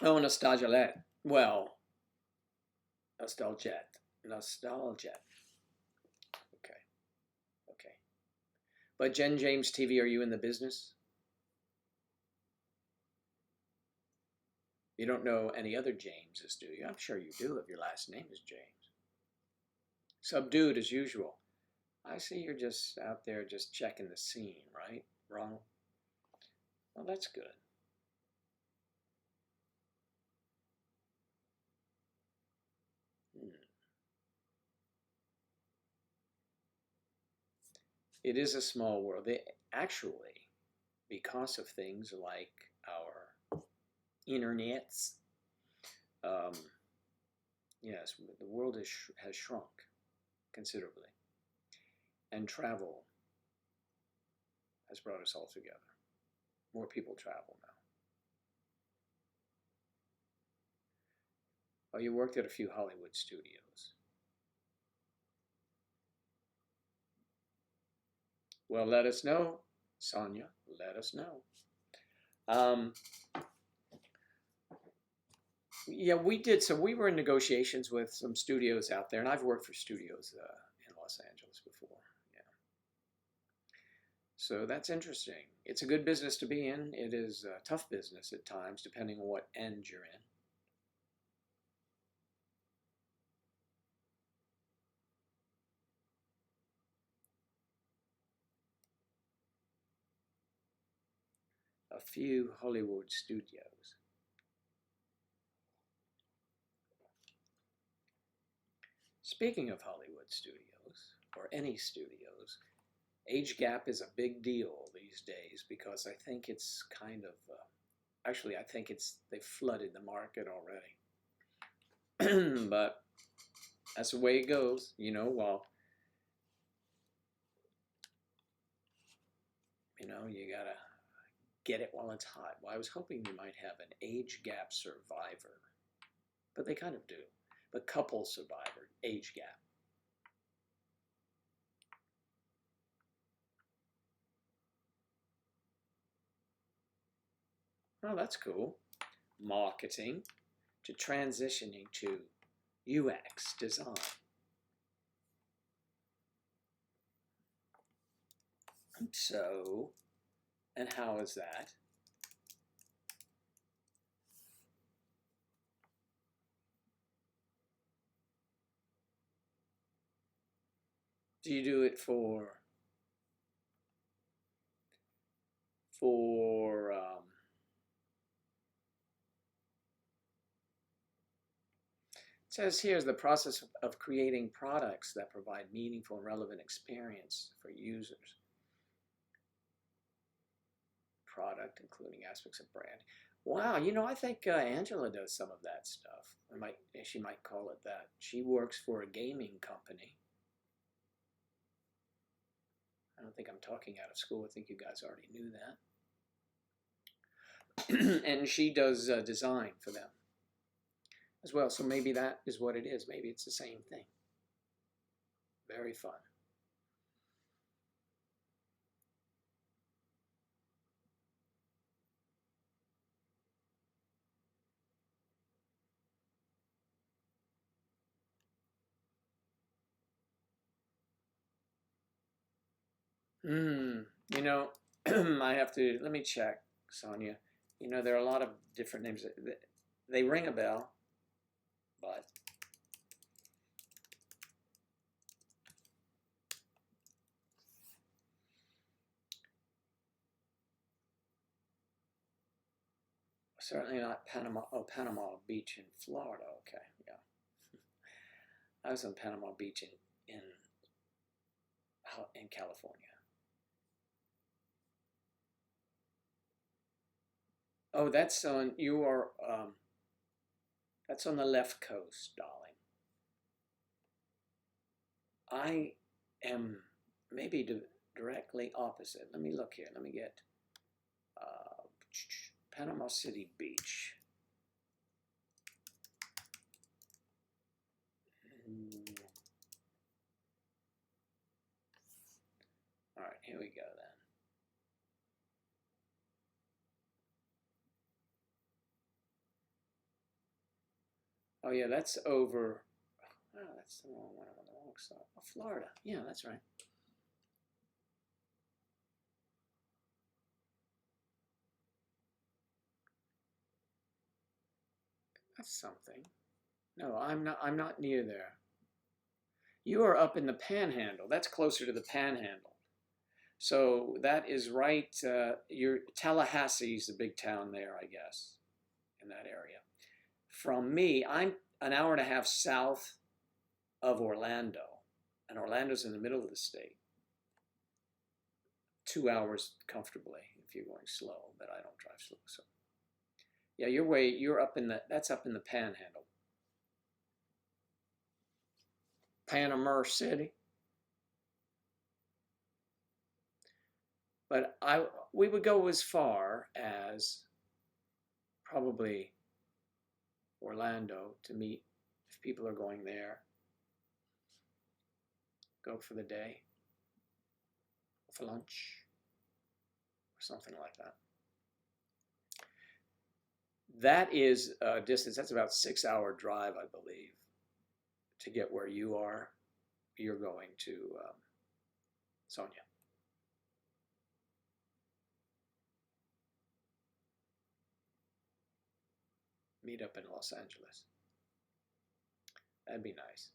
Oh, Nostalgialette. Well, Nostaljet. Okay. But Jen James TV, are you in the business? You don't know any other Jameses, do you? I'm sure you do if your last name is James. Subdued as usual. I see you're just out there just checking the scene, right, Ronald? Well, that's good. Hmm. It is a small world. Actually, because of things like our internets, um, yes, the world has shrunk considerably, and travel has brought us all together. More people travel now. Oh, you worked at a few Hollywood studios. Well, let us know, Sonia. Let us know. Um, yeah, we did. So we were in negotiations with some studios out there, and I've worked for studios in Los Angeles before. Yeah. So that's interesting. It's a good business to be in. It is a tough business at times, depending on what end you're in. A few Hollywood studios. Speaking of Hollywood studios, or any studios, age gap is a big deal these days because I think it's kind of, actually, I think they flooded the market already. But that's the way it goes, well, you gotta get it while it's hot. Well, I was hoping you might have an age gap survivor, but they kind of do. But couple survivor, age gap. Oh, that's cool. Marketing to transitioning to UX design. So, and how is that? Do you do it for it says here's the process of creating products that provide meaningful and relevant experience for users. Product, including aspects of brand. Wow, I think Angela does some of that stuff. She might call it that. She works for a gaming company. I don't think I'm talking out of school. I think you guys already knew that. And she does design for them as well. So maybe that is what it is. Maybe it's the same thing. Very fun. Hmm. I have to, let me check, Sonia. There are a lot of different names. They ring a bell, but certainly not Panama. Oh, Panama Beach in Florida. Okay, yeah. I was on Panama Beach in California. Oh, that's on you are. That's on the left coast, darling. I am maybe directly opposite. Let me look here. Let me get uh, Panama City Beach. All right, here we go then. Oh yeah, that's over. Oh, that's the wrong one. I'm on the wrong side. Oh, Florida. Yeah, that's right. That's something. No, I'm not near there. You are up in the Panhandle. That's closer to the Panhandle. So that is right. Tallahassee's the big town there, I guess, in that area. From me, I'm an hour and a half south of Orlando, and Orlando's in the middle of the state. 2 hours comfortably if you're going slow, but I don't drive slow. So yeah, you're up in that's up in the Panhandle. Panama City. But we would go as far as probably Orlando to meet if people are going there. Go for the day, for lunch, or something like that. That is a distance. That's about 6 hour drive, I believe, to get where you are. You're going to Sonia. Meet up in Los Angeles. That'd be nice.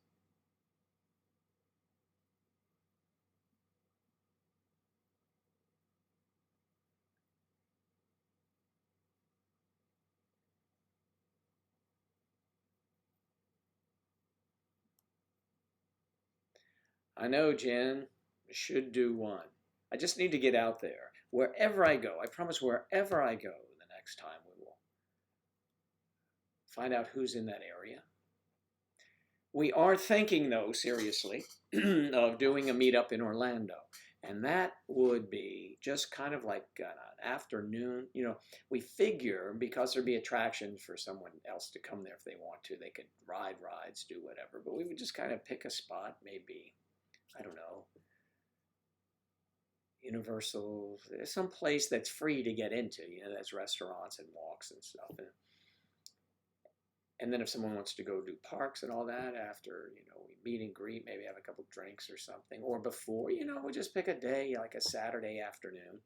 I know, Jen. Should do one. I just need to get out there. Wherever I go, I promise wherever I go the next time we will find out who's in that area. We are thinking, though, seriously, of doing a meetup in Orlando. And that would be just kind of like an afternoon. We figure because there'd be attractions for someone else to come there if they want to. They could ride rides, do whatever. But we would just kind of pick a spot, maybe, I don't know, Universal, some place that's free to get into. That's restaurants and walks and stuff. And then if someone wants to go do parks and all that after, we meet and greet, maybe have a couple drinks or something. Or before, we just pick a day, like a Saturday afternoon.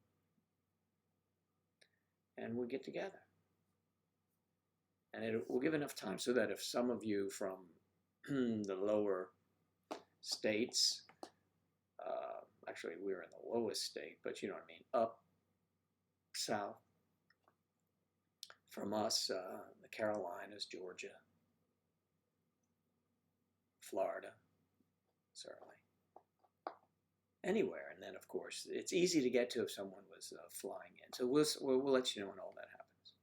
And we'll get together. And it will give enough time so that if some of you from the lower states, actually we're in the lowest state, but you know what I mean, up south from us, the Carolinas, Georgia, Florida, certainly, anywhere. And then of course it's easy to get to if someone was flying in. So we'll let you know when all that happens.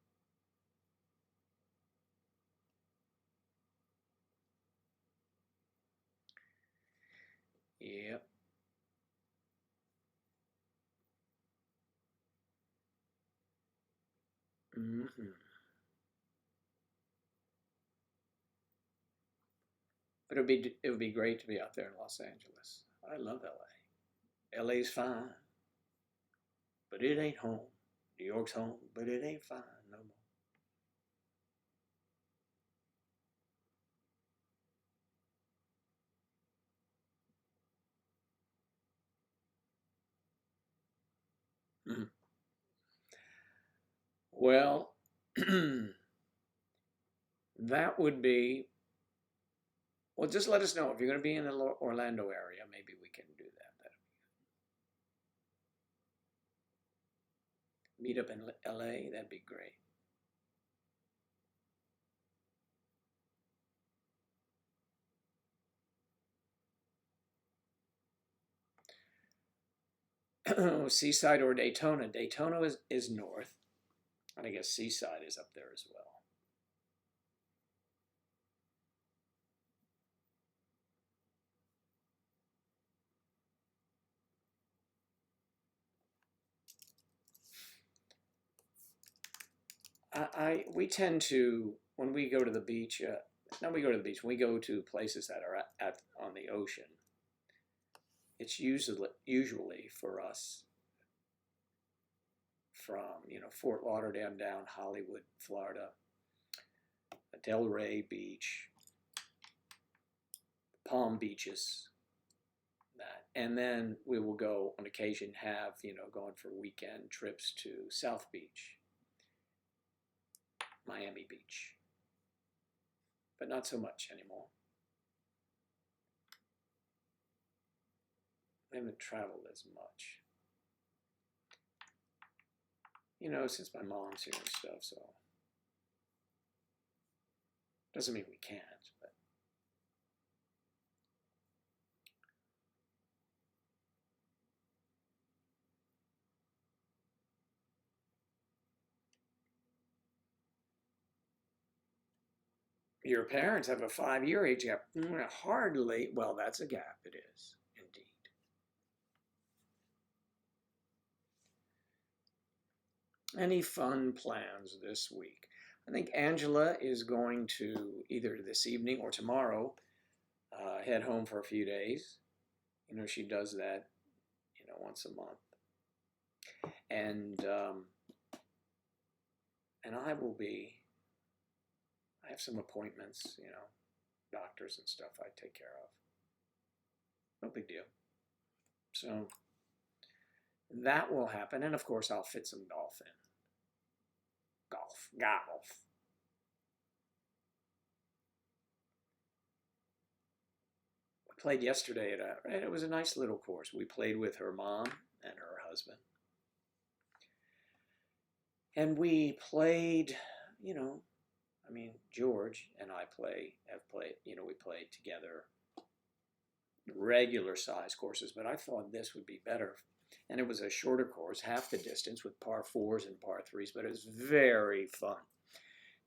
Yep. Mm-hmm. But it would be great to be out there in Los Angeles. I love LA. LA's fine, but it ain't home. New York's home, but it ain't fine no more. Mm-hmm. Well, that would be. Well, just let us know if you're going to be in the Orlando area. Maybe we can do that. Meet up in LA. That'd be great. Seaside or Daytona. Daytona is north, and I guess Seaside is up there as well. We tend to, when we go to the beach, when we go to places that are on the ocean, it's usually for us from Fort Lauderdale down, Hollywood, Florida, Delray Beach, Palm Beaches, that, and then we will go on occasion have going for weekend trips to South Beach, Miami Beach. but not so much anymore. I haven't traveled as much. You know, since my mom's here and stuff, so doesn't mean we can't, but your parents have a 5-year age gap. Hardly. Well, that's a gap. It is, indeed. Any fun plans this week? I think Angela is going to either this evening or tomorrow head home for a few days. You know, she does that, you know, once a month. And I will be, I have some appointments, you know, doctors and stuff I take care of. No big deal. So that will happen. And of course, I'll fit some golf in. Golf. We played yesterday at it was a nice little course. We played with her mom and her husband. And we played, you know, I mean, George and I have played, you know, we played together regular size courses, but I thought this would be better. And it was a shorter course, half the distance with par 4s and par 3s, but it was very fun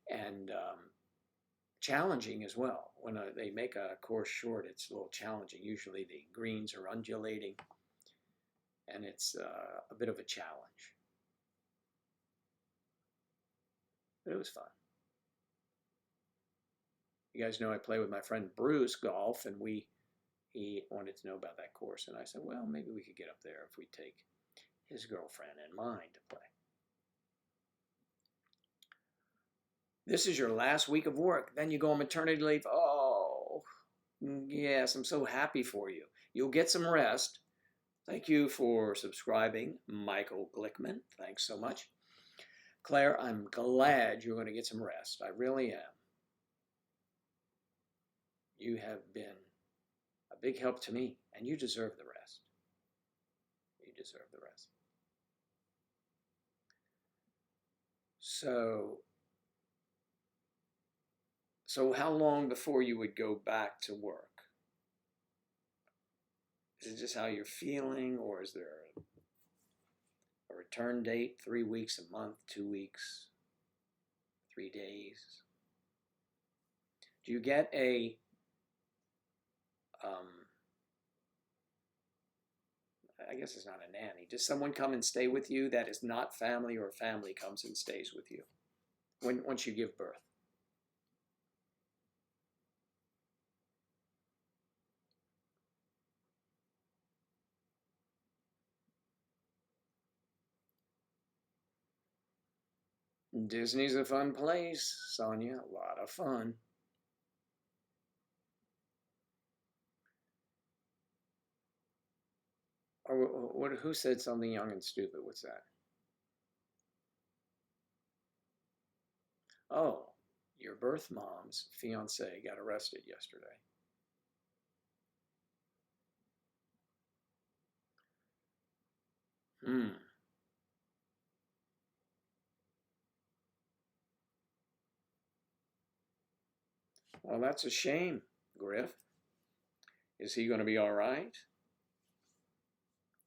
and challenging as well. When they make a course short, it's a little challenging. Usually the greens are undulating, and it's a bit of a challenge. But it was fun. You guys know I play with my friend Bruce golf, and he wanted to know about that course, and I said, well, maybe we could get up there if we take his girlfriend and mine to play. This is your last week of work. Then you go on maternity leave. Oh, yes, I'm so happy for you. You'll get some rest. Thank you for subscribing, Michael Glickman. Thanks so much. Claire, I'm glad you're going to get some rest. I really am. You have been a big help to me, and you deserve the rest. You deserve the rest. So how long before you would go back to work? Is it just how you're feeling, or is there a return date? 3 weeks, a month, 2 weeks, 3 days? Do you get a I guess it's not a nanny. Does someone come and stay with you that is not family, or family comes and stays with you once you give birth? Disney's a fun place, Sonia. A lot of fun. Or who said something young and stupid? What's that? Oh, your birth mom's fiance got arrested yesterday. Well, that's a shame, Griff. Is he going to be all right?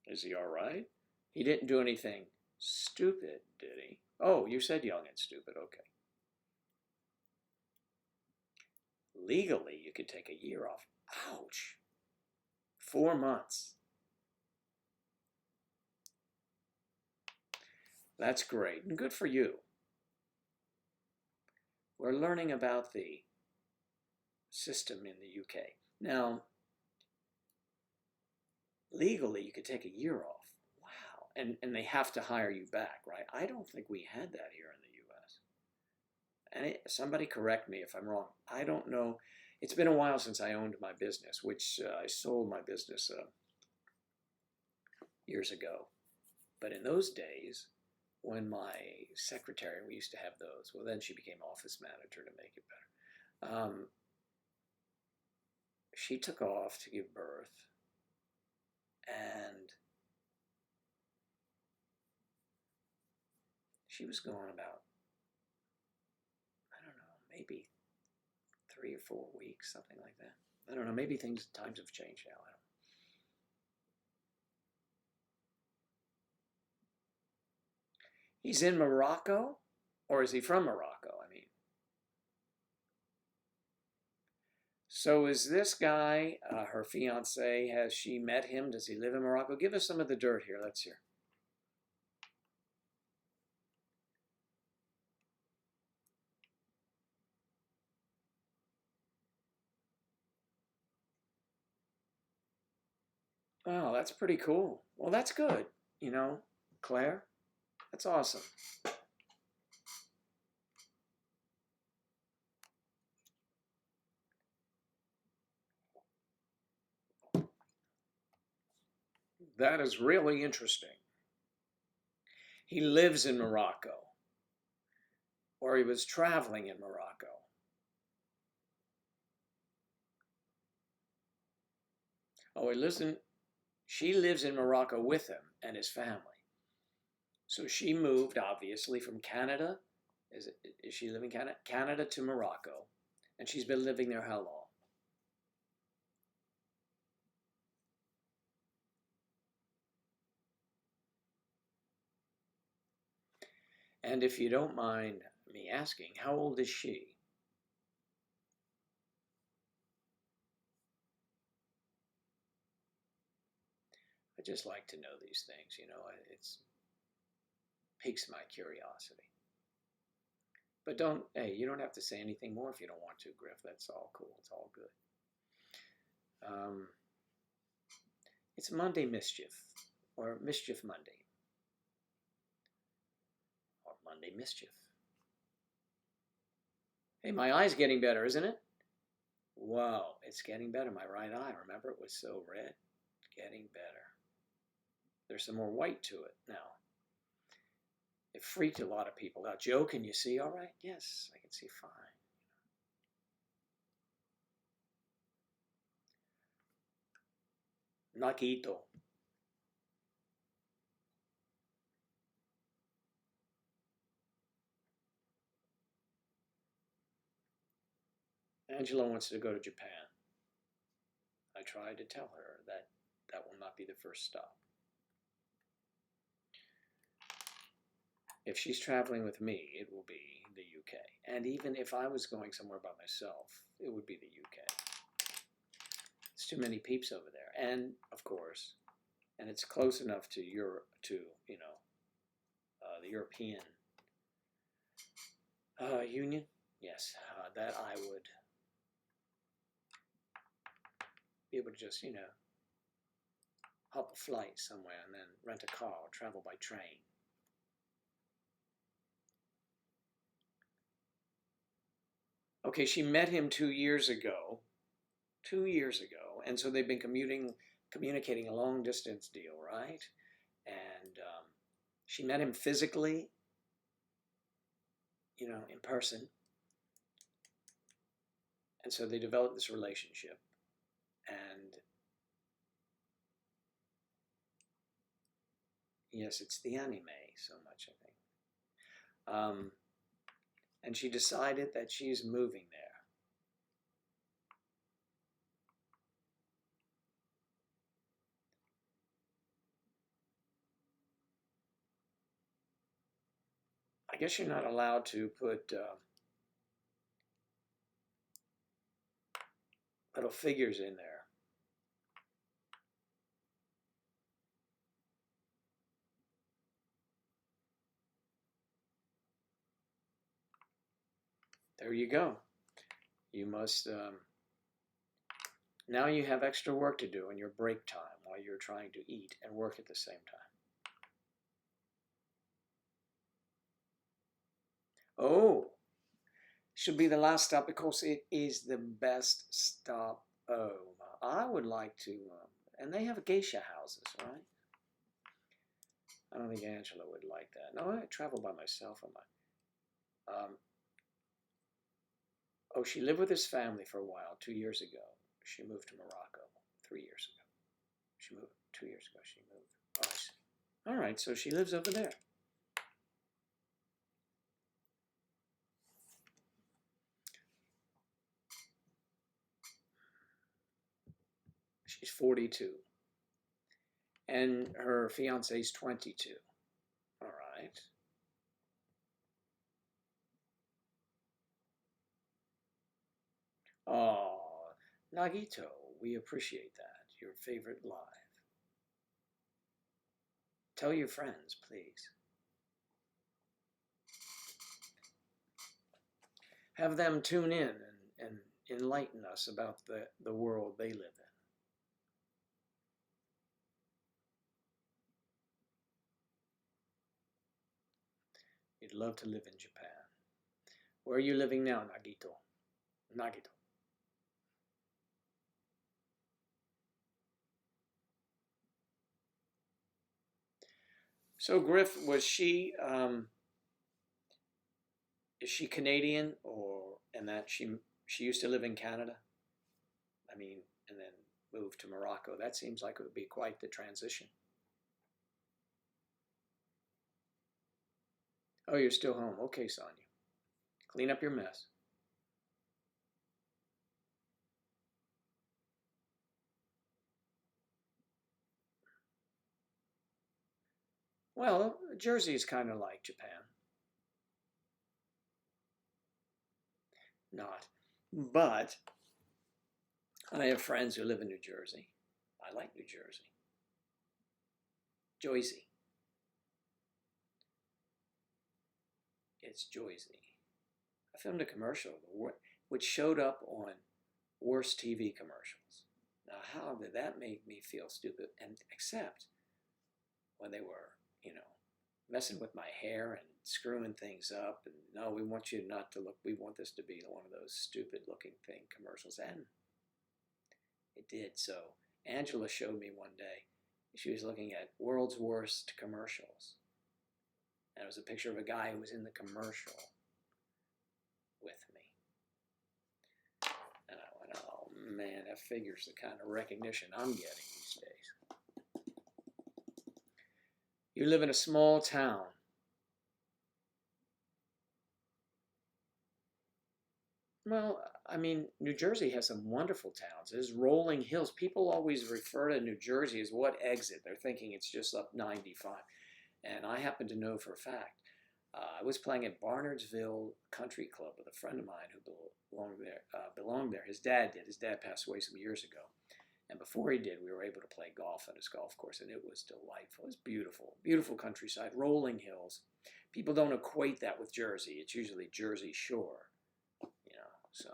Is he all right? He didn't do anything stupid, did he? Oh, you said young and stupid. Okay. Legally, you could take a year off. Ouch. 4 months. That's great, and good for you. We're learning about the system in the UK. Now, legally, you could take a year off. Wow. And they have to hire you back, right? I don't think we had that here in the US. And somebody correct me if I'm wrong. I don't know. It's been a while since I owned my business, which I sold my business years ago. But in those days, when my secretary, we used to have those, well, then she became office manager to make it better. She took off to give birth, and she was gone about, I don't know, maybe 3 or 4 weeks, something like that. I don't know, maybe times have changed now. I don't. He's in Morocco? Or is he from Morocco? I mean. So is this guy, her fiance, has she met him? Does he live in Morocco? Give us some of the dirt here. Let's hear. Wow, that's pretty cool. Well, that's good. You know, Claire, that's awesome. That is really interesting. He lives in Morocco, or he was traveling in Morocco. Oh, she lives in Morocco with him and his family. So she moved, obviously, from Canada. Is she living in Canada? Canada to Morocco. And she's been living there how long? And if you don't mind me asking, how old is she? I just like to know these things, you know, it's piques my curiosity. But hey, you don't have to say anything more if you don't want to, Griff. That's all cool. It's all good. It's Monday Mischief, or Mischief Monday, or Monday Mischief. Hey, my eye's getting better, isn't it? Whoa, it's getting better. My right eye, remember, it was so red. Getting better. There's some more white to it now. It freaked a lot of people out. Joe, can you see all right? Yes, I can see fine. Nakito. Angela wants to go to Japan. I tried to tell her that that will not be the first stop. If she's traveling with me, it will be the UK. And even if I was going somewhere by myself, it would be the UK. It's too many peeps over there. And, of course, and it's close enough to Europe, to, you know, the European Union. Yes, that I would be able to just, you know, hop a flight somewhere and then rent a car or travel by train. Okay, she met him 2 years ago. 2 years ago. And so they've been communicating a long distance deal, right? And she met him physically, you know, in person. And so they developed this relationship. And yes, it's the anime so much, I think. And she decided that she's moving there. I guess you're not allowed to put little figures in there. There you go. You must, now you have extra work to do in your break time while you're trying to eat and work at the same time. Oh, should be the last stop because it is the best stop. Oh, I would like to, and they have geisha houses, right? I don't think Angela would like that. No, I travel by myself on my. Oh, she lived with his family for a while. 2 years ago, she moved to Morocco. 3 years ago, she moved. 2 years ago, she moved. Oh, I see. All right, so she lives over there. She's 42, and her fiance's 22. All right. Oh, Nagito, we appreciate that. Your favorite live. Tell your friends, please. Have them tune in and enlighten us about the world they live in. You'd love to live in Japan. Where are you living now, Nagito? Nagito. So Griff, was she is she Canadian, or and that she used to live in Canada? I mean, and then moved to Morocco. That seems like it would be quite the transition. Oh, you're still home. Okay, Sonia. Clean up your mess. Well, Jersey is kind of like Japan. Not. But I have friends who live in New Jersey. I like New Jersey. Jersey. It's Jersey. I filmed a commercial which showed up on worst TV commercials. Now, how did that make me feel stupid? And except when they were, messing with my hair and screwing things up. And no, we want you not to look. We want this to be one of those stupid looking thing commercials. And it did. So Angela showed me one day. She was looking at world's worst commercials. And it was a picture of a guy who was in the commercial with me. And I went, oh man, that figures the kind of recognition I'm getting these days. You live in a small town. Well, I mean, New Jersey has some wonderful towns. There's rolling hills. People always refer to New Jersey as what exit? They're thinking it's just up 95. And I happen to know for a fact. I was playing at Barnardsville Country Club with a friend of mine who belonged there. His dad did. His dad passed away some years ago. And before he did, we were able to play golf on his golf course, and it was delightful. It was beautiful, beautiful countryside, rolling hills. People don't equate that with Jersey. It's usually Jersey Shore, so.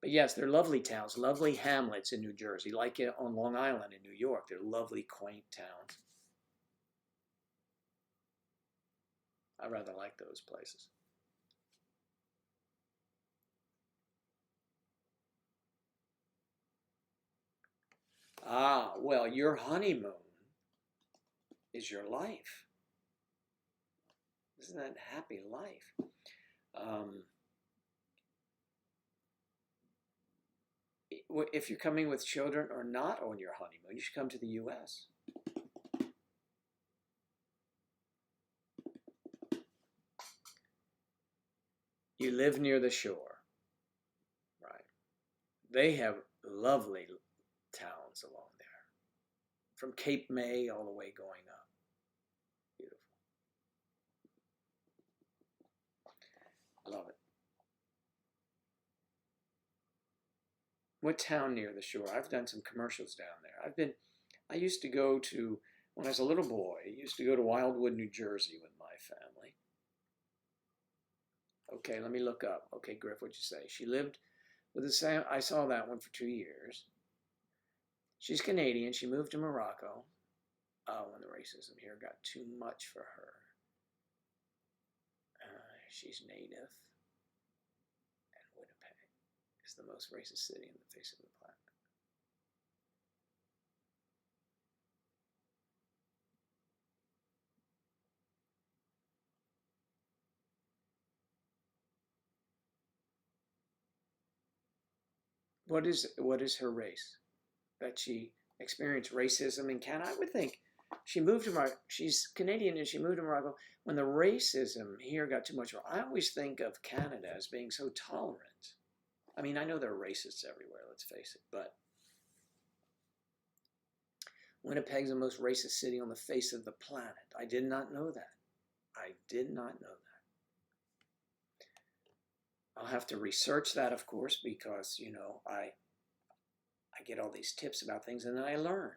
But yes, they're lovely towns, lovely hamlets in New Jersey, like on Long Island in New York. They're lovely, quaint towns. I rather like those places. Ah, well, your honeymoon is your life. Isn't that happy life? If you're coming with children or not on your honeymoon, you should come to the U.S. You live near the shore, right? They have lovely towns along there, from Cape May all the way going up. Beautiful. I love it. What town near the shore? I've done some commercials down there. I used to go to, when I was a little boy, I used to go to Wildwood, New Jersey with my family. Okay, let me look up. Okay, Griff, what'd you say? She lived with the same, I saw that one for 2 years. She's Canadian. She moved to Morocco. Oh, and the racism here got too much for her. She's native. And Winnipeg is the most racist city on the face of the planet. What is her race? That she experienced racism in Canada? I would think she moved to Morocco. She's Canadian and she moved to Morocco. When the racism here got too much, I always think of Canada as being so tolerant. I mean, I know there are racists everywhere, let's face it, but Winnipeg's the most racist city on the face of the planet. I did not know that. I did not know that. I'll have to research that, of course, because, you know, I get all these tips about things and then I learn.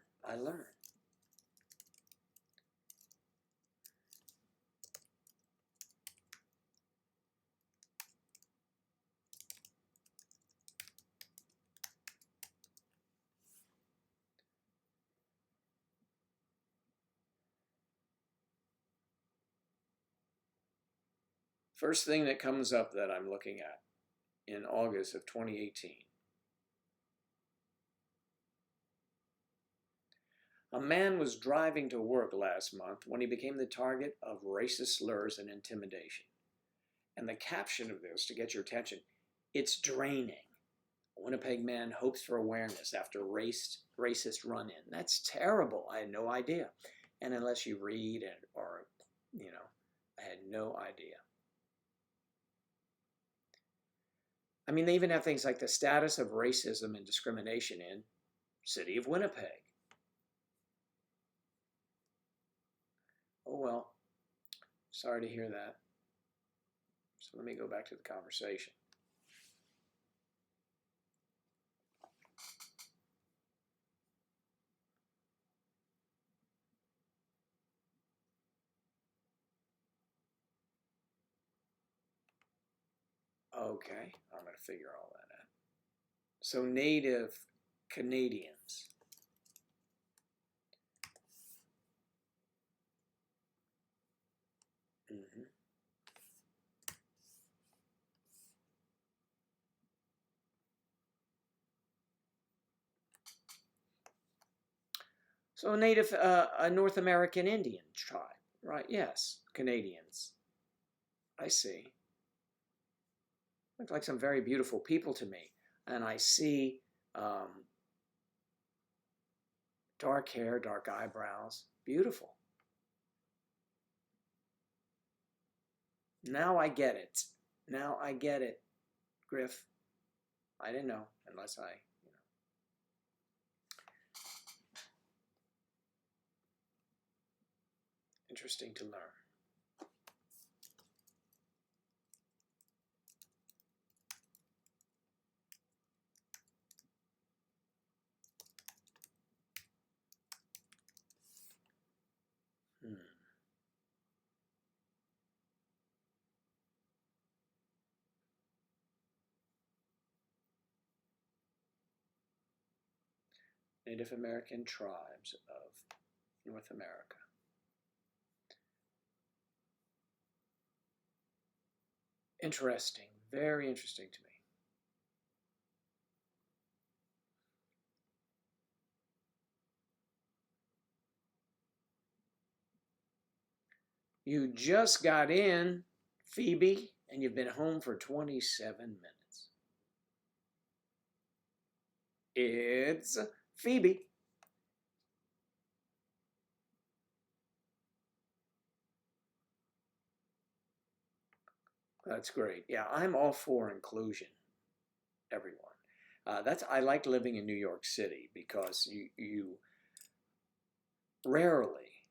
First thing that comes up that I'm looking at in August of 2018. A man was driving to work last month when he became the target of racist slurs and intimidation. And the caption of this, to get your attention, it's draining. A Winnipeg man hopes for awareness after racist run-in. That's terrible. I had no idea. And unless you read it or, you know, I had no idea. I mean, they even have things like the status of racism and discrimination in city of Winnipeg. Oh, well, sorry to hear that. So let me go back to the conversation. Okay, I'm going to figure all that out. So Native Canadians. Mm-hmm. So a North American Indian tribe, right? Yes, Canadians. I see. Look like some very beautiful people to me. And I see dark hair, dark eyebrows. Beautiful. Now I get it. Now I get it, Griff. I didn't know unless I, you know. Interesting to learn. Native American tribes of North America. Interesting, very interesting to me. You just got in, Phoebe, and you've been home for 27 minutes. It's Phoebe. That's great. Yeah, I'm all for inclusion, everyone. I like living in New York City because you rarely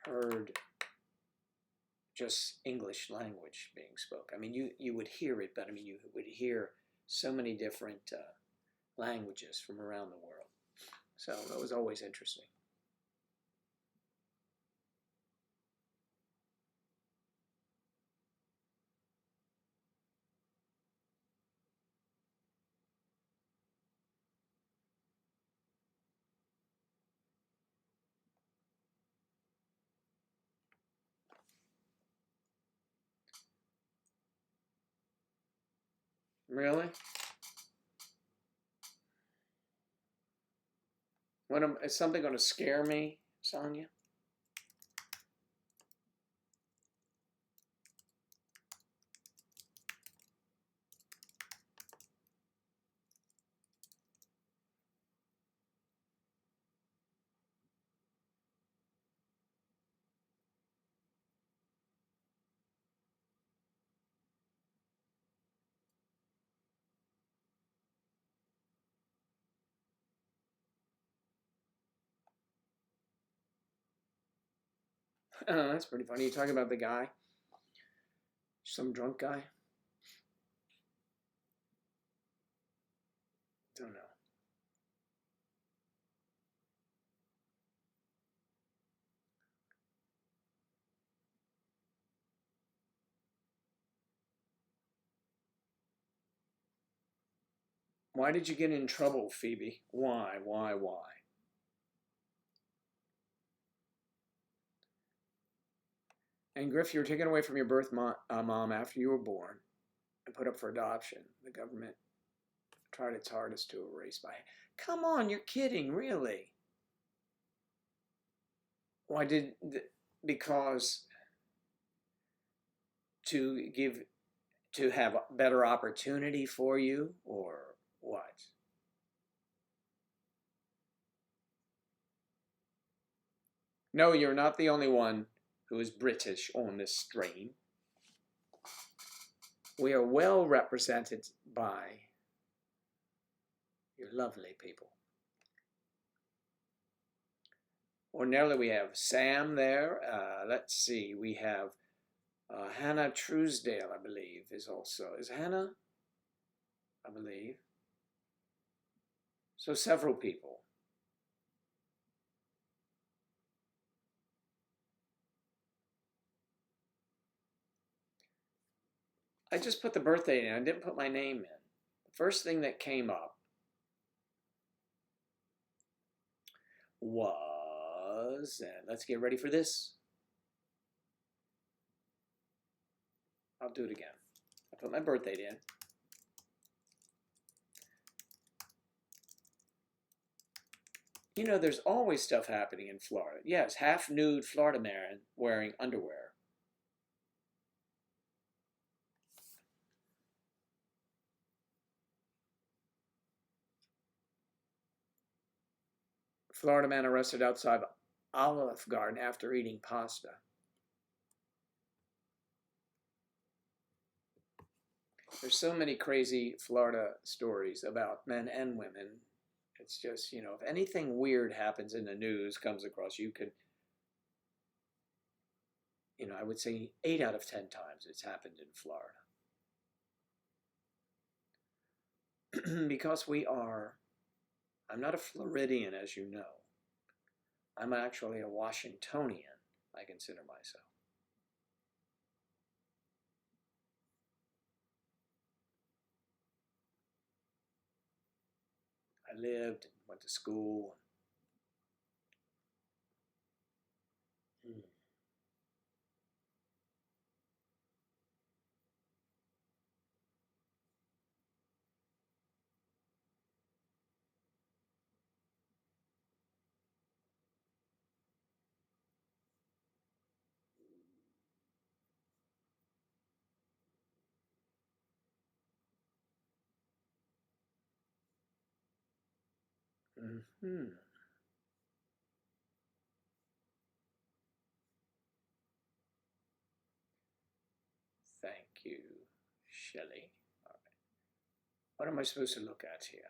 heard just English language being spoken. I mean, you would hear it, but I mean, you would hear so many different languages from around the world. So that was always interesting. Really? Is something going to scare me, Sonia? That's pretty funny. You talking about the guy? Some drunk guy? Don't know. Why did you get in trouble, Phoebe? Why? Why? And Griff, you were taken away from your birth mom after you were born and put up for adoption. The government tried its hardest to erase by. Come on, you're kidding, really? Why did? Because to have a better opportunity for you, or what? No, you're not the only one who is British on this stream. We are well represented by your lovely people. Ordinarily, we have Sam there. Let's see, we have Hannah Truesdale, I believe, is also. Is Hannah? I believe. So several people. I just put the birthday in. I didn't put my name in. The first thing that came up was, and let's get ready for this. I'll do it again. I put my birthday in. You know, there's always stuff happening in Florida. Yes, half-nude Florida man wearing underwear. Florida man arrested outside Olive Garden after eating pasta. There's so many crazy Florida stories about men and women. It's just, you know, if anything weird happens in the news, comes across, you could, you know, I would say 8 out of 10 times it's happened in Florida. Because I'm not a Floridian, as you know. I'm actually a Washingtonian, I consider myself. I lived, went to school. Mm-hmm. Thank you, Shelley. All right. What am I supposed to look at here?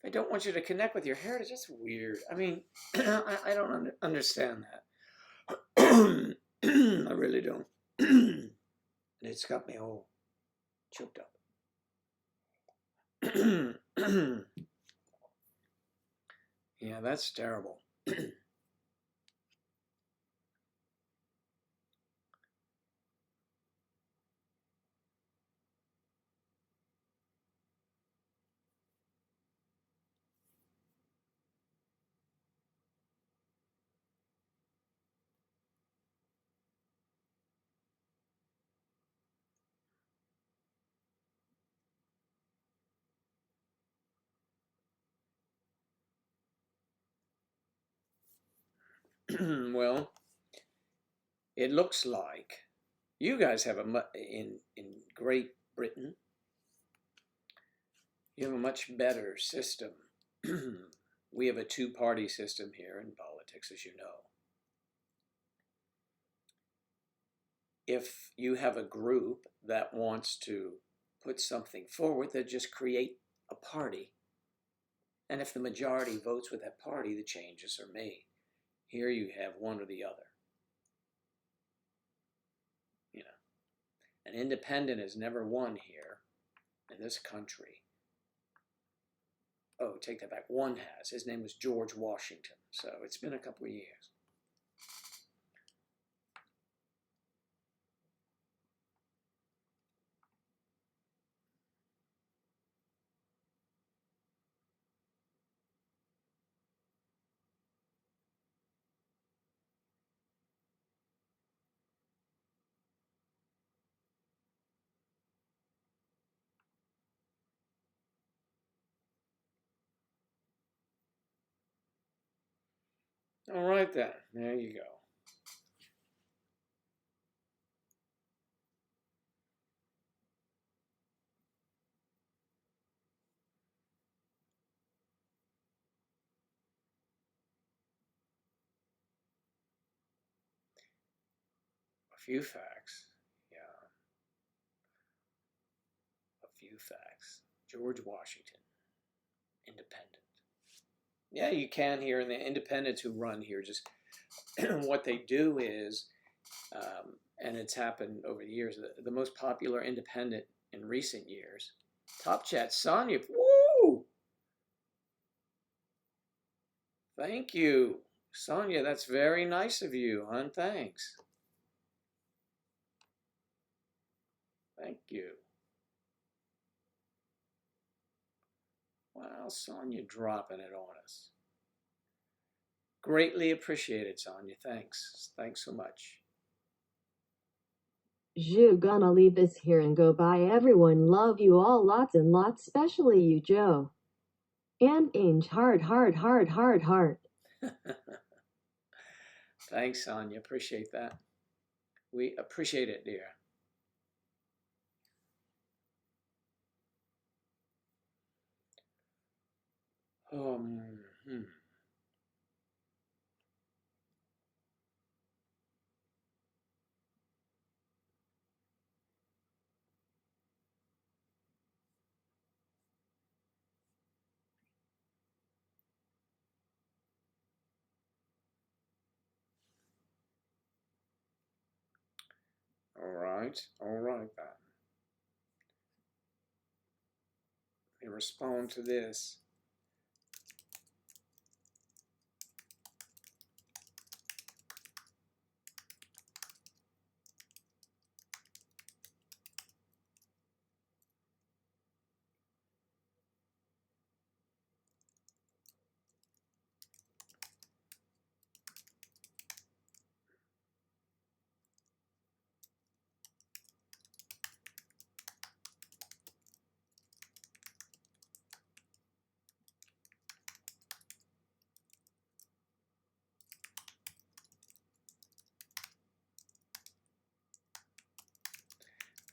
I don't want you to connect with your hair. It's just weird. I mean, I don't understand that. I really don't. And it's got me all choked up. Yeah, that's terrible. Well, it looks like you guys have in Great Britain, you have a much better system. We have a two-party system here in politics, as you know. If you have a group that wants to put something forward, they just create a party. And if the majority votes with that party, the changes are made. Here you have one or the other. You know, an independent has never won here in this country. Oh, take that back. One has. His name was George Washington. So it's been a couple of years. All right then. There you go. A few facts. Yeah, a few facts. George Washington, independent. Yeah, you can here, and the independents who run here just what they do is, and it's happened over the years. The most popular independent in recent years, Top Chat Sonia. Woo! Thank you, Sonia. That's very nice of you, hon. Thanks. Thank you. Wow, Sonia dropping it on us. Greatly appreciated, Sonia. Thanks. Thanks so much. Zhu gonna leave this here and go bye everyone. Love you all lots and lots, especially you, Joe. And Inge, heart, heart, heart, heart, heart. Thanks, Sonia. Appreciate that. We appreciate it, dear. Hmm. All right then. Let me respond to this.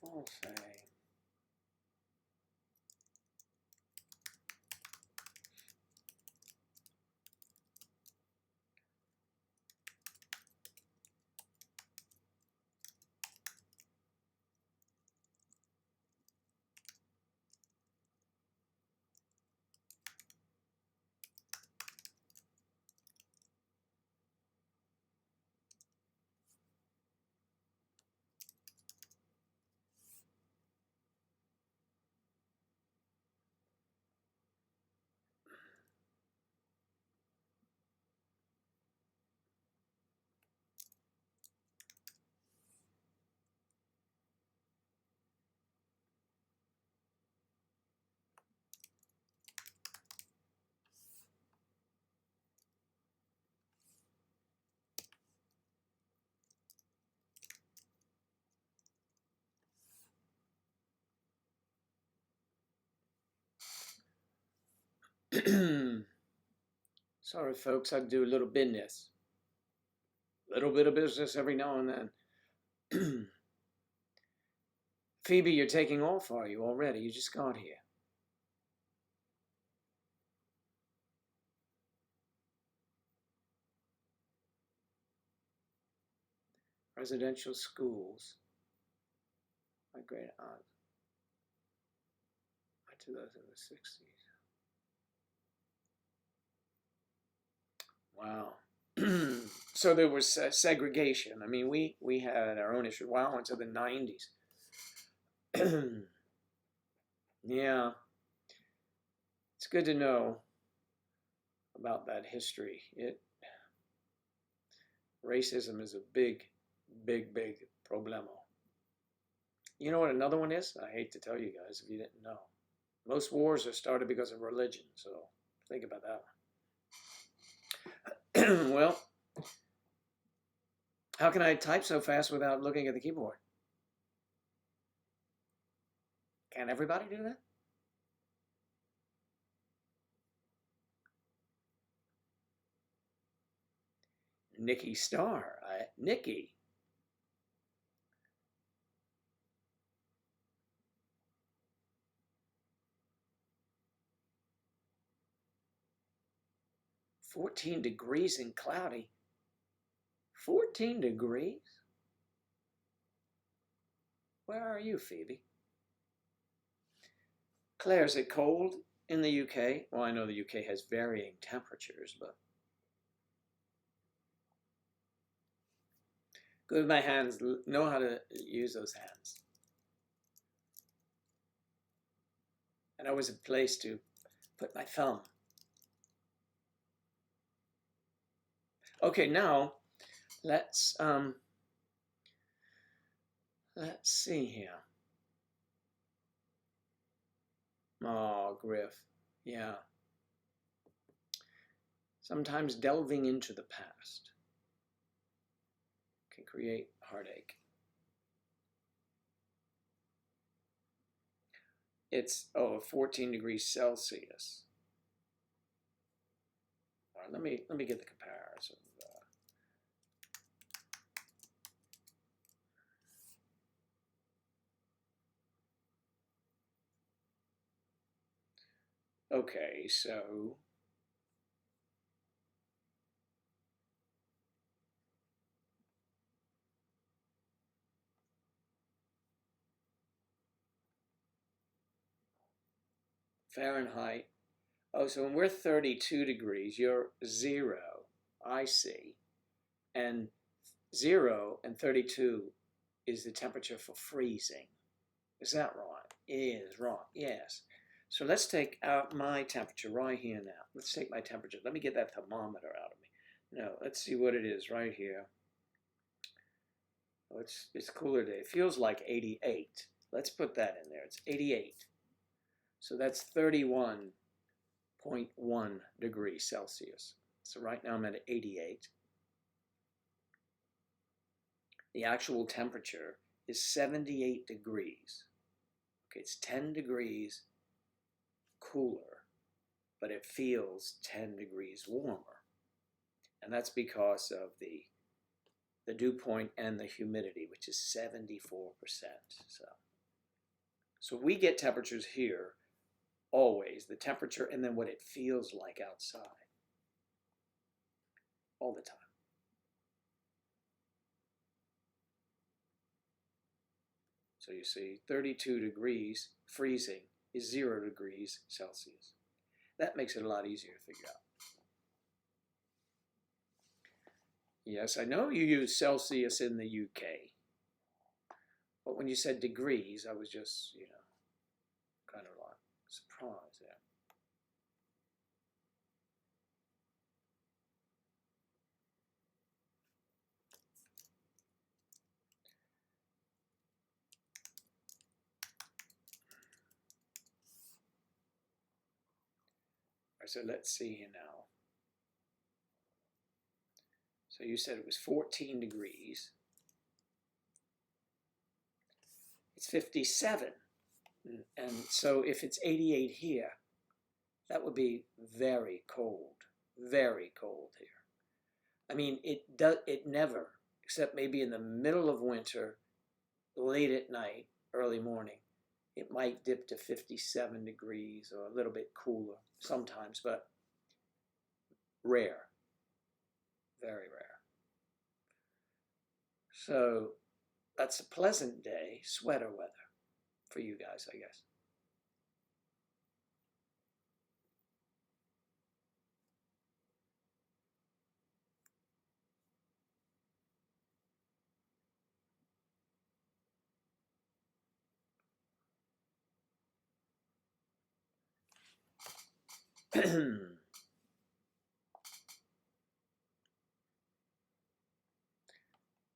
I'll say. Sorry, folks, I do a little business. Little bit of business every now and then. Phoebe, you're taking off, are you, already? You just got here. Residential schools. My great aunt. I did those in the 60s. Wow. So there was segregation. I mean, we had our own issue. Wow, into the 90s. Yeah. It's good to know about that history. Racism is a big problemo. You know what another one is? I hate to tell you guys if you didn't know. Most wars are started because of religion, so think about that one. Well, how can I type so fast without looking at the keyboard? Can everybody do that? Nikki Starr. Nikki. "14 degrees and cloudy." 14 degrees? Where are you, Phoebe? Claire, is it cold in the UK? Well, I know the UK has varying temperatures, but good with my hands, know how to use those hands. And always a place to put my thumb. Okay, now let's see here. Oh, Griff. Yeah. Sometimes delving into the past can create heartache. It's 14 degrees Celsius. All right, let me get the comparison. Okay, so Fahrenheit. Oh, so when we're 32 degrees, you're 0, I see. And 0 and 32 is the temperature for freezing. Is that right? It is wrong, yes. So let's take out my temperature right here now. Let's take my temperature. Let me get that thermometer out of me. No, let's see what it is right here. Oh, it's cooler today. It feels like 88. Let's put that in there. It's 88. So that's 31.1 degrees Celsius. So right now I'm at 88. The actual temperature is 78 degrees. Okay, it's 10 degrees cooler, but it feels 10 degrees warmer. And that's because of the dew point and the humidity, which is 74%. So we get temperatures here, always, the temperature and then what it feels like outside, all the time. So you see, 32 degrees freezing is 0 degrees Celsius. That makes it a lot easier to figure out. Yes, I know you use Celsius in the UK, but when you said degrees, I was just, kind of like surprised there. All right, so let's see here now. So you said it was 14 degrees. It's 57. And so if it's 88 here, that would be very cold here. I mean, it never, except maybe in the middle of winter, late at night, early morning, it might dip to 57 degrees or a little bit cooler sometimes, but rare, very rare. So that's a pleasant day, sweater weather for you guys, I guess.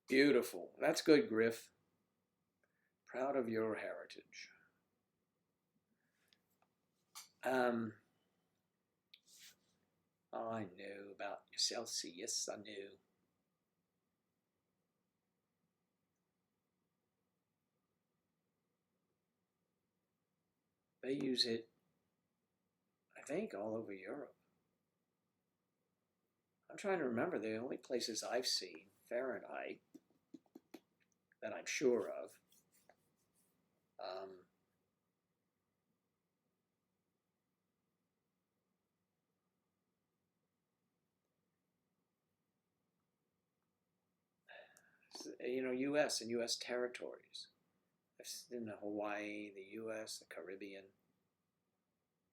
Beautiful. That's good, Griff. Proud of your heritage. I knew about your Chelsea. Yes, I knew. They use it, I think, all over Europe. I'm trying to remember the only places I've seen Fahrenheit that I'm sure of. U.S. and U.S. territories. I've seen Hawaii, the U.S., the Caribbean.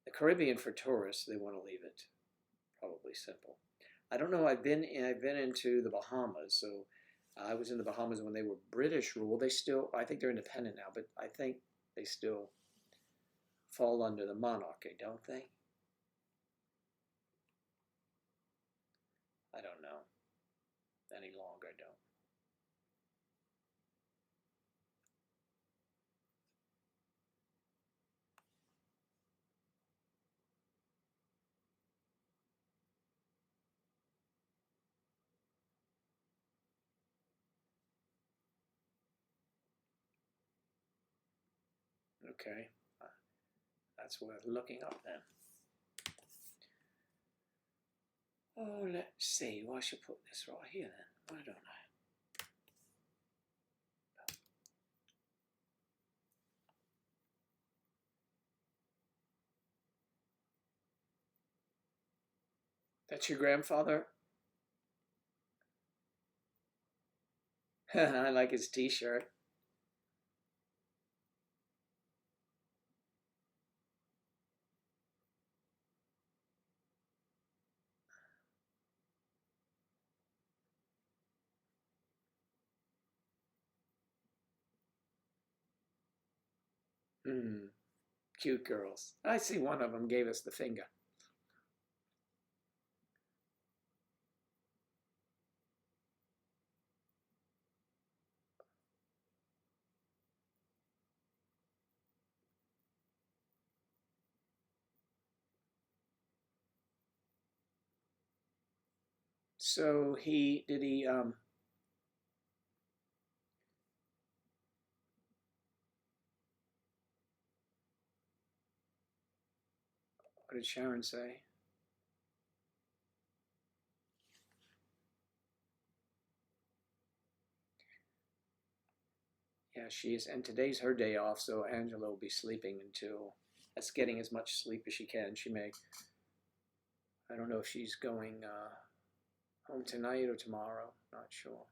The Caribbean for tourists, they want to leave it. Probably simple. I don't know. I've been into the Bahamas, so I was in the Bahamas when they were British rule. They still, I think they're independent now, but I think they still fall under the monarchy, don't they? I don't know any longer. I don't. Okay, that's worth looking up then. Oh, let's see. Well, I should put this right here then. Why don't I? That's your grandfather? I like his t-shirt. Cute girls. I see one of them gave us the finger. So did he what did Sharon say? Yeah, she is, and today's her day off, so Angela will be sleeping until getting as much sleep as she can. She may, I don't know if she's going home tonight or tomorrow, not sure.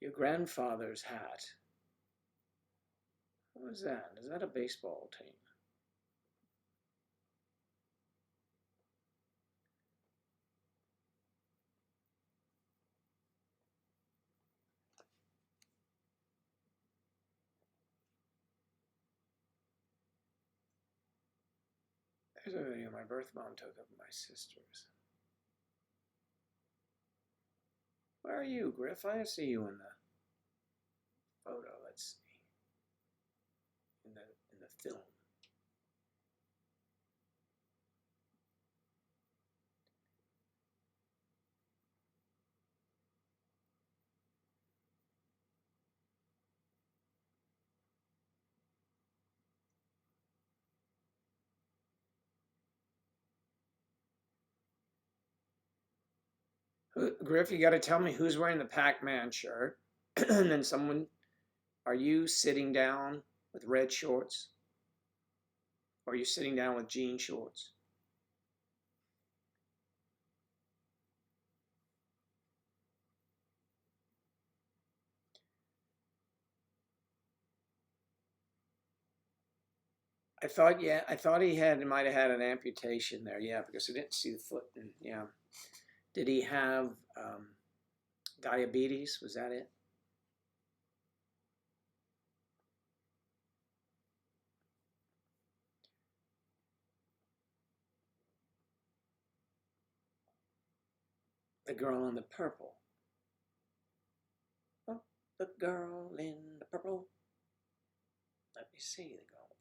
Your grandfather's hat. What was that? Is that a baseball team? There's a video my birth mom took of my sisters. Where are you, Griff? I see you in the photo. Let's see. In the film. Griff, you got to tell me who's wearing the Pac-Man shirt. And then someone, are you sitting down with red shorts? Or are you sitting down with jean shorts? I thought might have had an amputation there. Yeah, because I didn't see the foot. And, yeah. Did he have diabetes? Was that it? The girl in the purple. Oh, the girl in the purple. Let me see the girl in the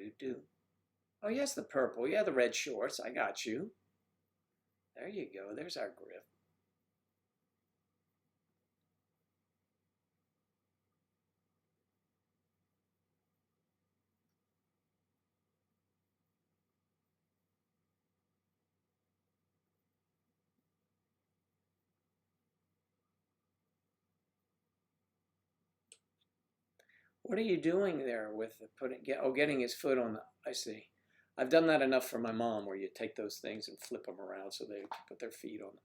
purple. Do. Oh, yes, the purple. Yeah, the red shorts. I got you. There you go. There's our Griff. What are you doing there with getting his foot on the, I see. I've done that enough for my mom where you take those things and flip them around so they put their feet on them.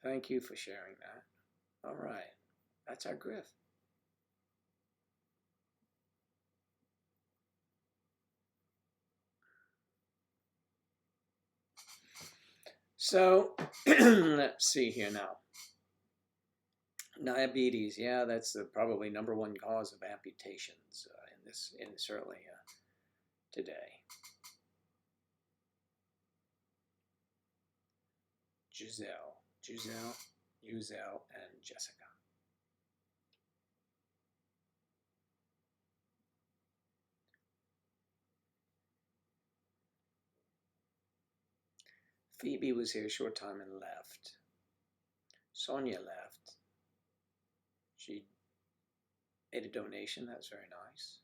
Thank you for sharing that. All right. That's our Griff. So, let's see here now. Diabetes, yeah, that's the probably #1 cause of amputations certainly today. Giselle, and Jessica. Phoebe was here a short time and left. Sonia left. She made a donation. That was very nice.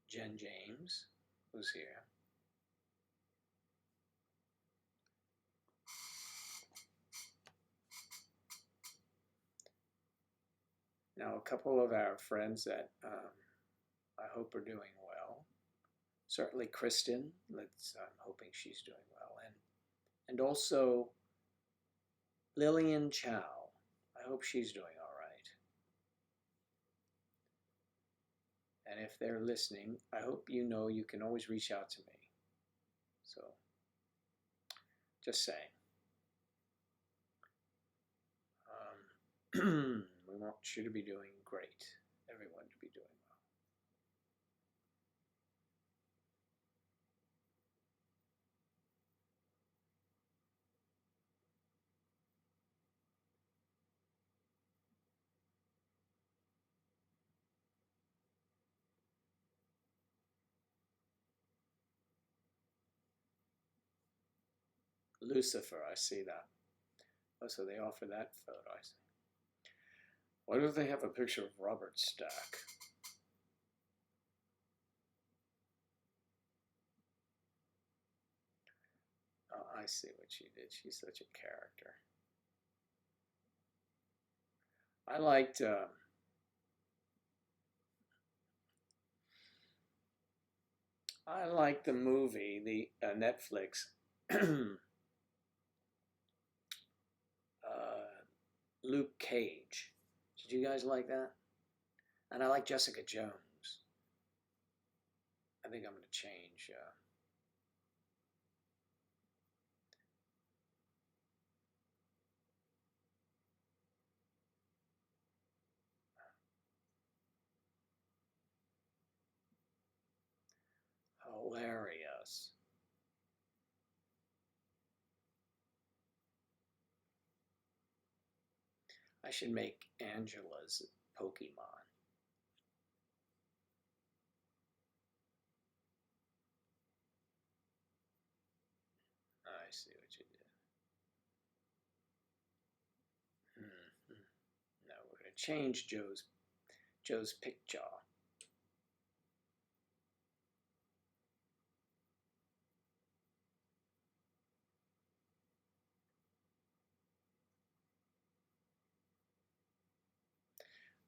Jen James was here. Now, a couple of our friends that I hope are doing well. Certainly Kristen. I'm hoping she's doing well. And also Lillian Chow. I hope she's doing all right. And if they're listening, I hope you know you can always reach out to me. So, just saying. We want you to be doing great. Everyone to be doing well. Lucifer, I see that. Oh, so they offer that photo, I see. Why do they have a picture of Robert Stack? Oh, I see what she did. She's such a character. I liked the movie, the Netflix Luke Cage. Did you guys like that? And I like Jessica Jones. I think I'm going to change. Hilarious. I should make Angela's Pokemon. I see what you did. change Joe's picture.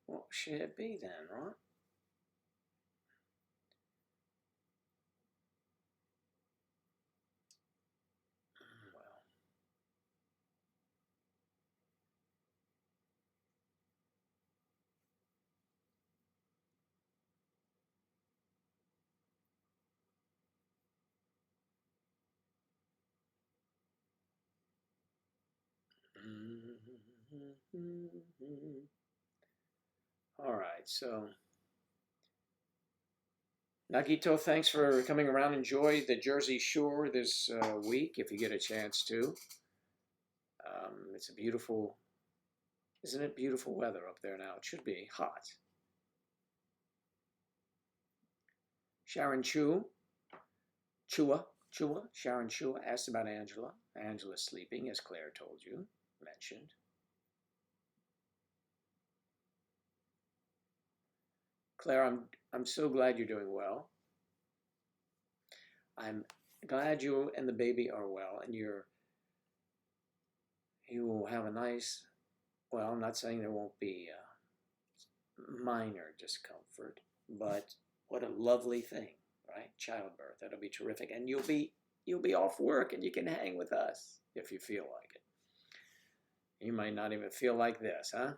What should it be then, right? Well, all right, so Nagito, thanks for coming around. Enjoy the Jersey Shore this week if you get a chance to. It's a beautiful, isn't it beautiful weather up there now? It should be hot. Sharon Chua, Sharon Chua asked about Angela. Angela's sleeping, as Claire told you, mentioned. Claire, I'm so glad you're doing well. I'm glad you and the baby are well, and you will have a nice. Well, I'm not saying there won't be minor discomfort, but what a lovely thing, right? Childbirth, that'll be terrific, and you'll be off work, and you can hang with us if you feel like it. You might not even feel like this, huh?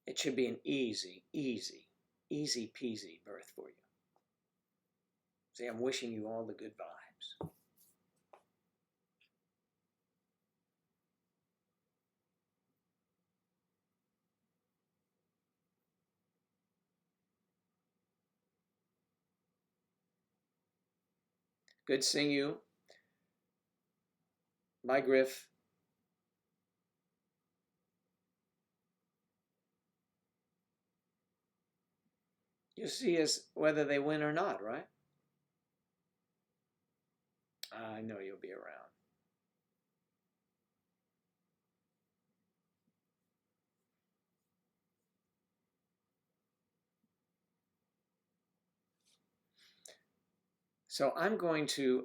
It should be an easy peasy birth for you. See, I'm wishing you all the good vibes. Good seeing you. Bye, Griff. You see us whether they win or not, right? I know you'll be around. So I'm going to,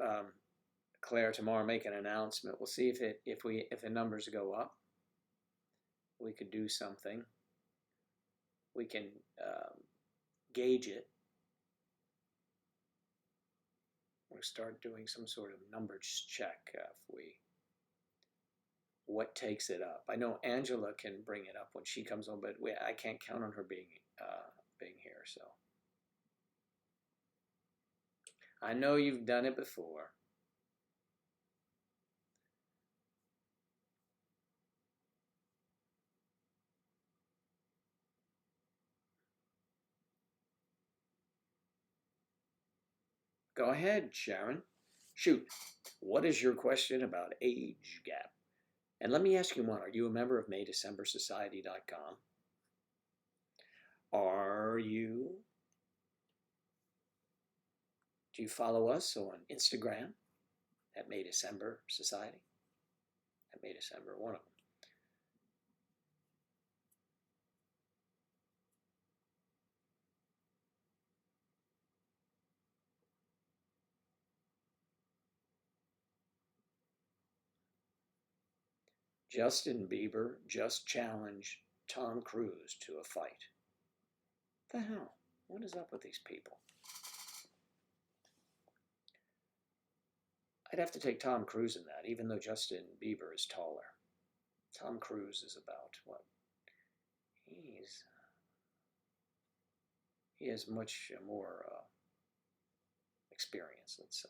Claire, tomorrow make an announcement. We'll see if the numbers go up. We could do something. We can gauge it. We'll start doing some sort of numbers check what takes it up. I know Angela can bring it up when she comes home, but I can't count on her being here. So I know you've done it before. Go ahead, Sharon. Shoot. What is your question about age gap? And let me ask you one. Are you a member of MayDecemberSociety.com? Are you? Do you follow us on Instagram at MayDecember Society? At MayDecember, one of them. Justin Bieber just challenged Tom Cruise to a fight. What the hell? What is up with these people? I'd have to take Tom Cruise in that, even though Justin Bieber is taller. Tom Cruise is about what? He has much more experience, let's say.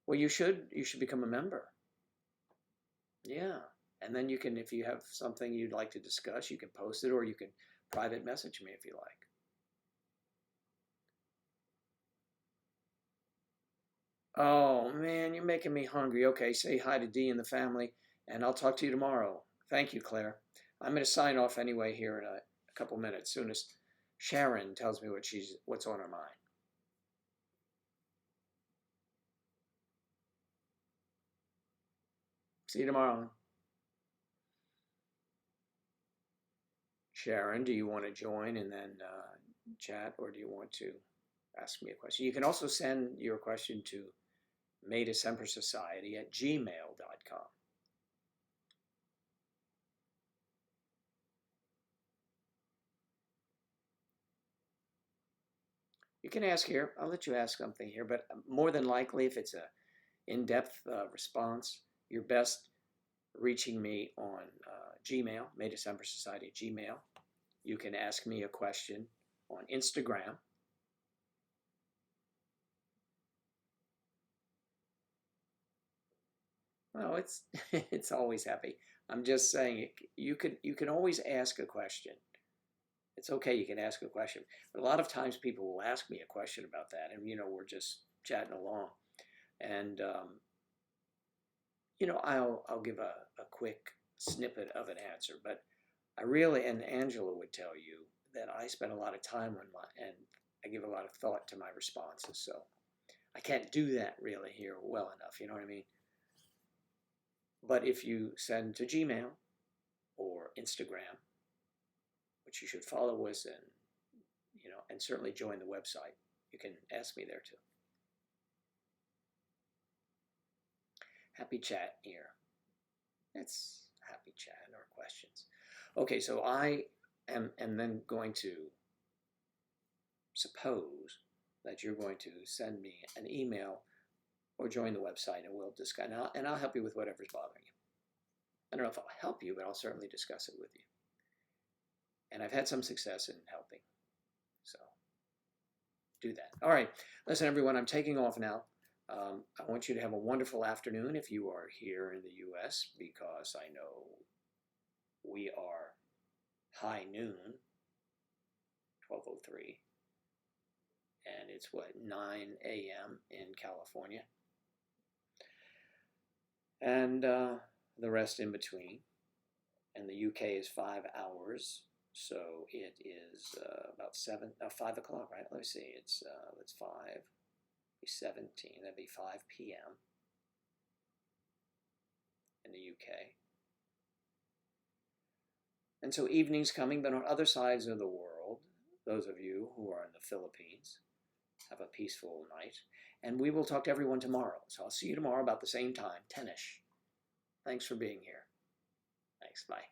Well, you should become a member. Yeah. And then you can, if you have something you'd like to discuss, you can post it, or you can private message me if you like. Oh, man, you're making me hungry. Okay, say hi to Dee and the family, and I'll talk to you tomorrow. Thank you, Claire. I'm going to sign off anyway here in a couple minutes, as soon as Sharon tells me what's on her mind. See you tomorrow. Sharon, do you want to join and then chat, or do you want to ask me a question? You can also send your question to maydecembersociety@gmail.com. You can ask here. I'll let you ask something here, but more than likely, if it's a in-depth response, you're best reaching me on Gmail, maydecembersociety@gmail. You can ask me a question on Instagram. Well, it's it's always happy. I'm just saying you can always ask a question. It's okay, you can ask a question. But a lot of times people will ask me a question about that, and we're just chatting along, and I'll give a quick snippet of an answer. But I really, and Angela would tell you that I spend a lot of time and I give a lot of thought to my responses. So I can't do that really here well enough. You know what I mean? But if you send to Gmail or Instagram, which you should follow us and certainly join the website, you can ask me there too. Happy chat here. It's happy chat or questions. Okay, so I am then going to suppose that you're going to send me an email or join the website, and we'll discuss. And I'll help you with whatever's bothering you. I don't know if I'll help you, but I'll certainly discuss it with you. And I've had some success in helping. So do that. All right. Listen, everyone, I'm taking off now. I want you to have a wonderful afternoon if you are here in the U.S., because I know we are high noon, 12:03, and it's 9 a.m. in California, and the rest in between. And the UK is 5 hours, so it is about 5 o'clock, right? Let me see. It's 17. That'd be 5 p.m. in the UK. And so evening's coming, but on other sides of the world, those of you who are in the Philippines, have a peaceful night. And we will talk to everyone tomorrow. So I'll see you tomorrow about the same time, 10-ish. Thanks for being here. Thanks. Bye.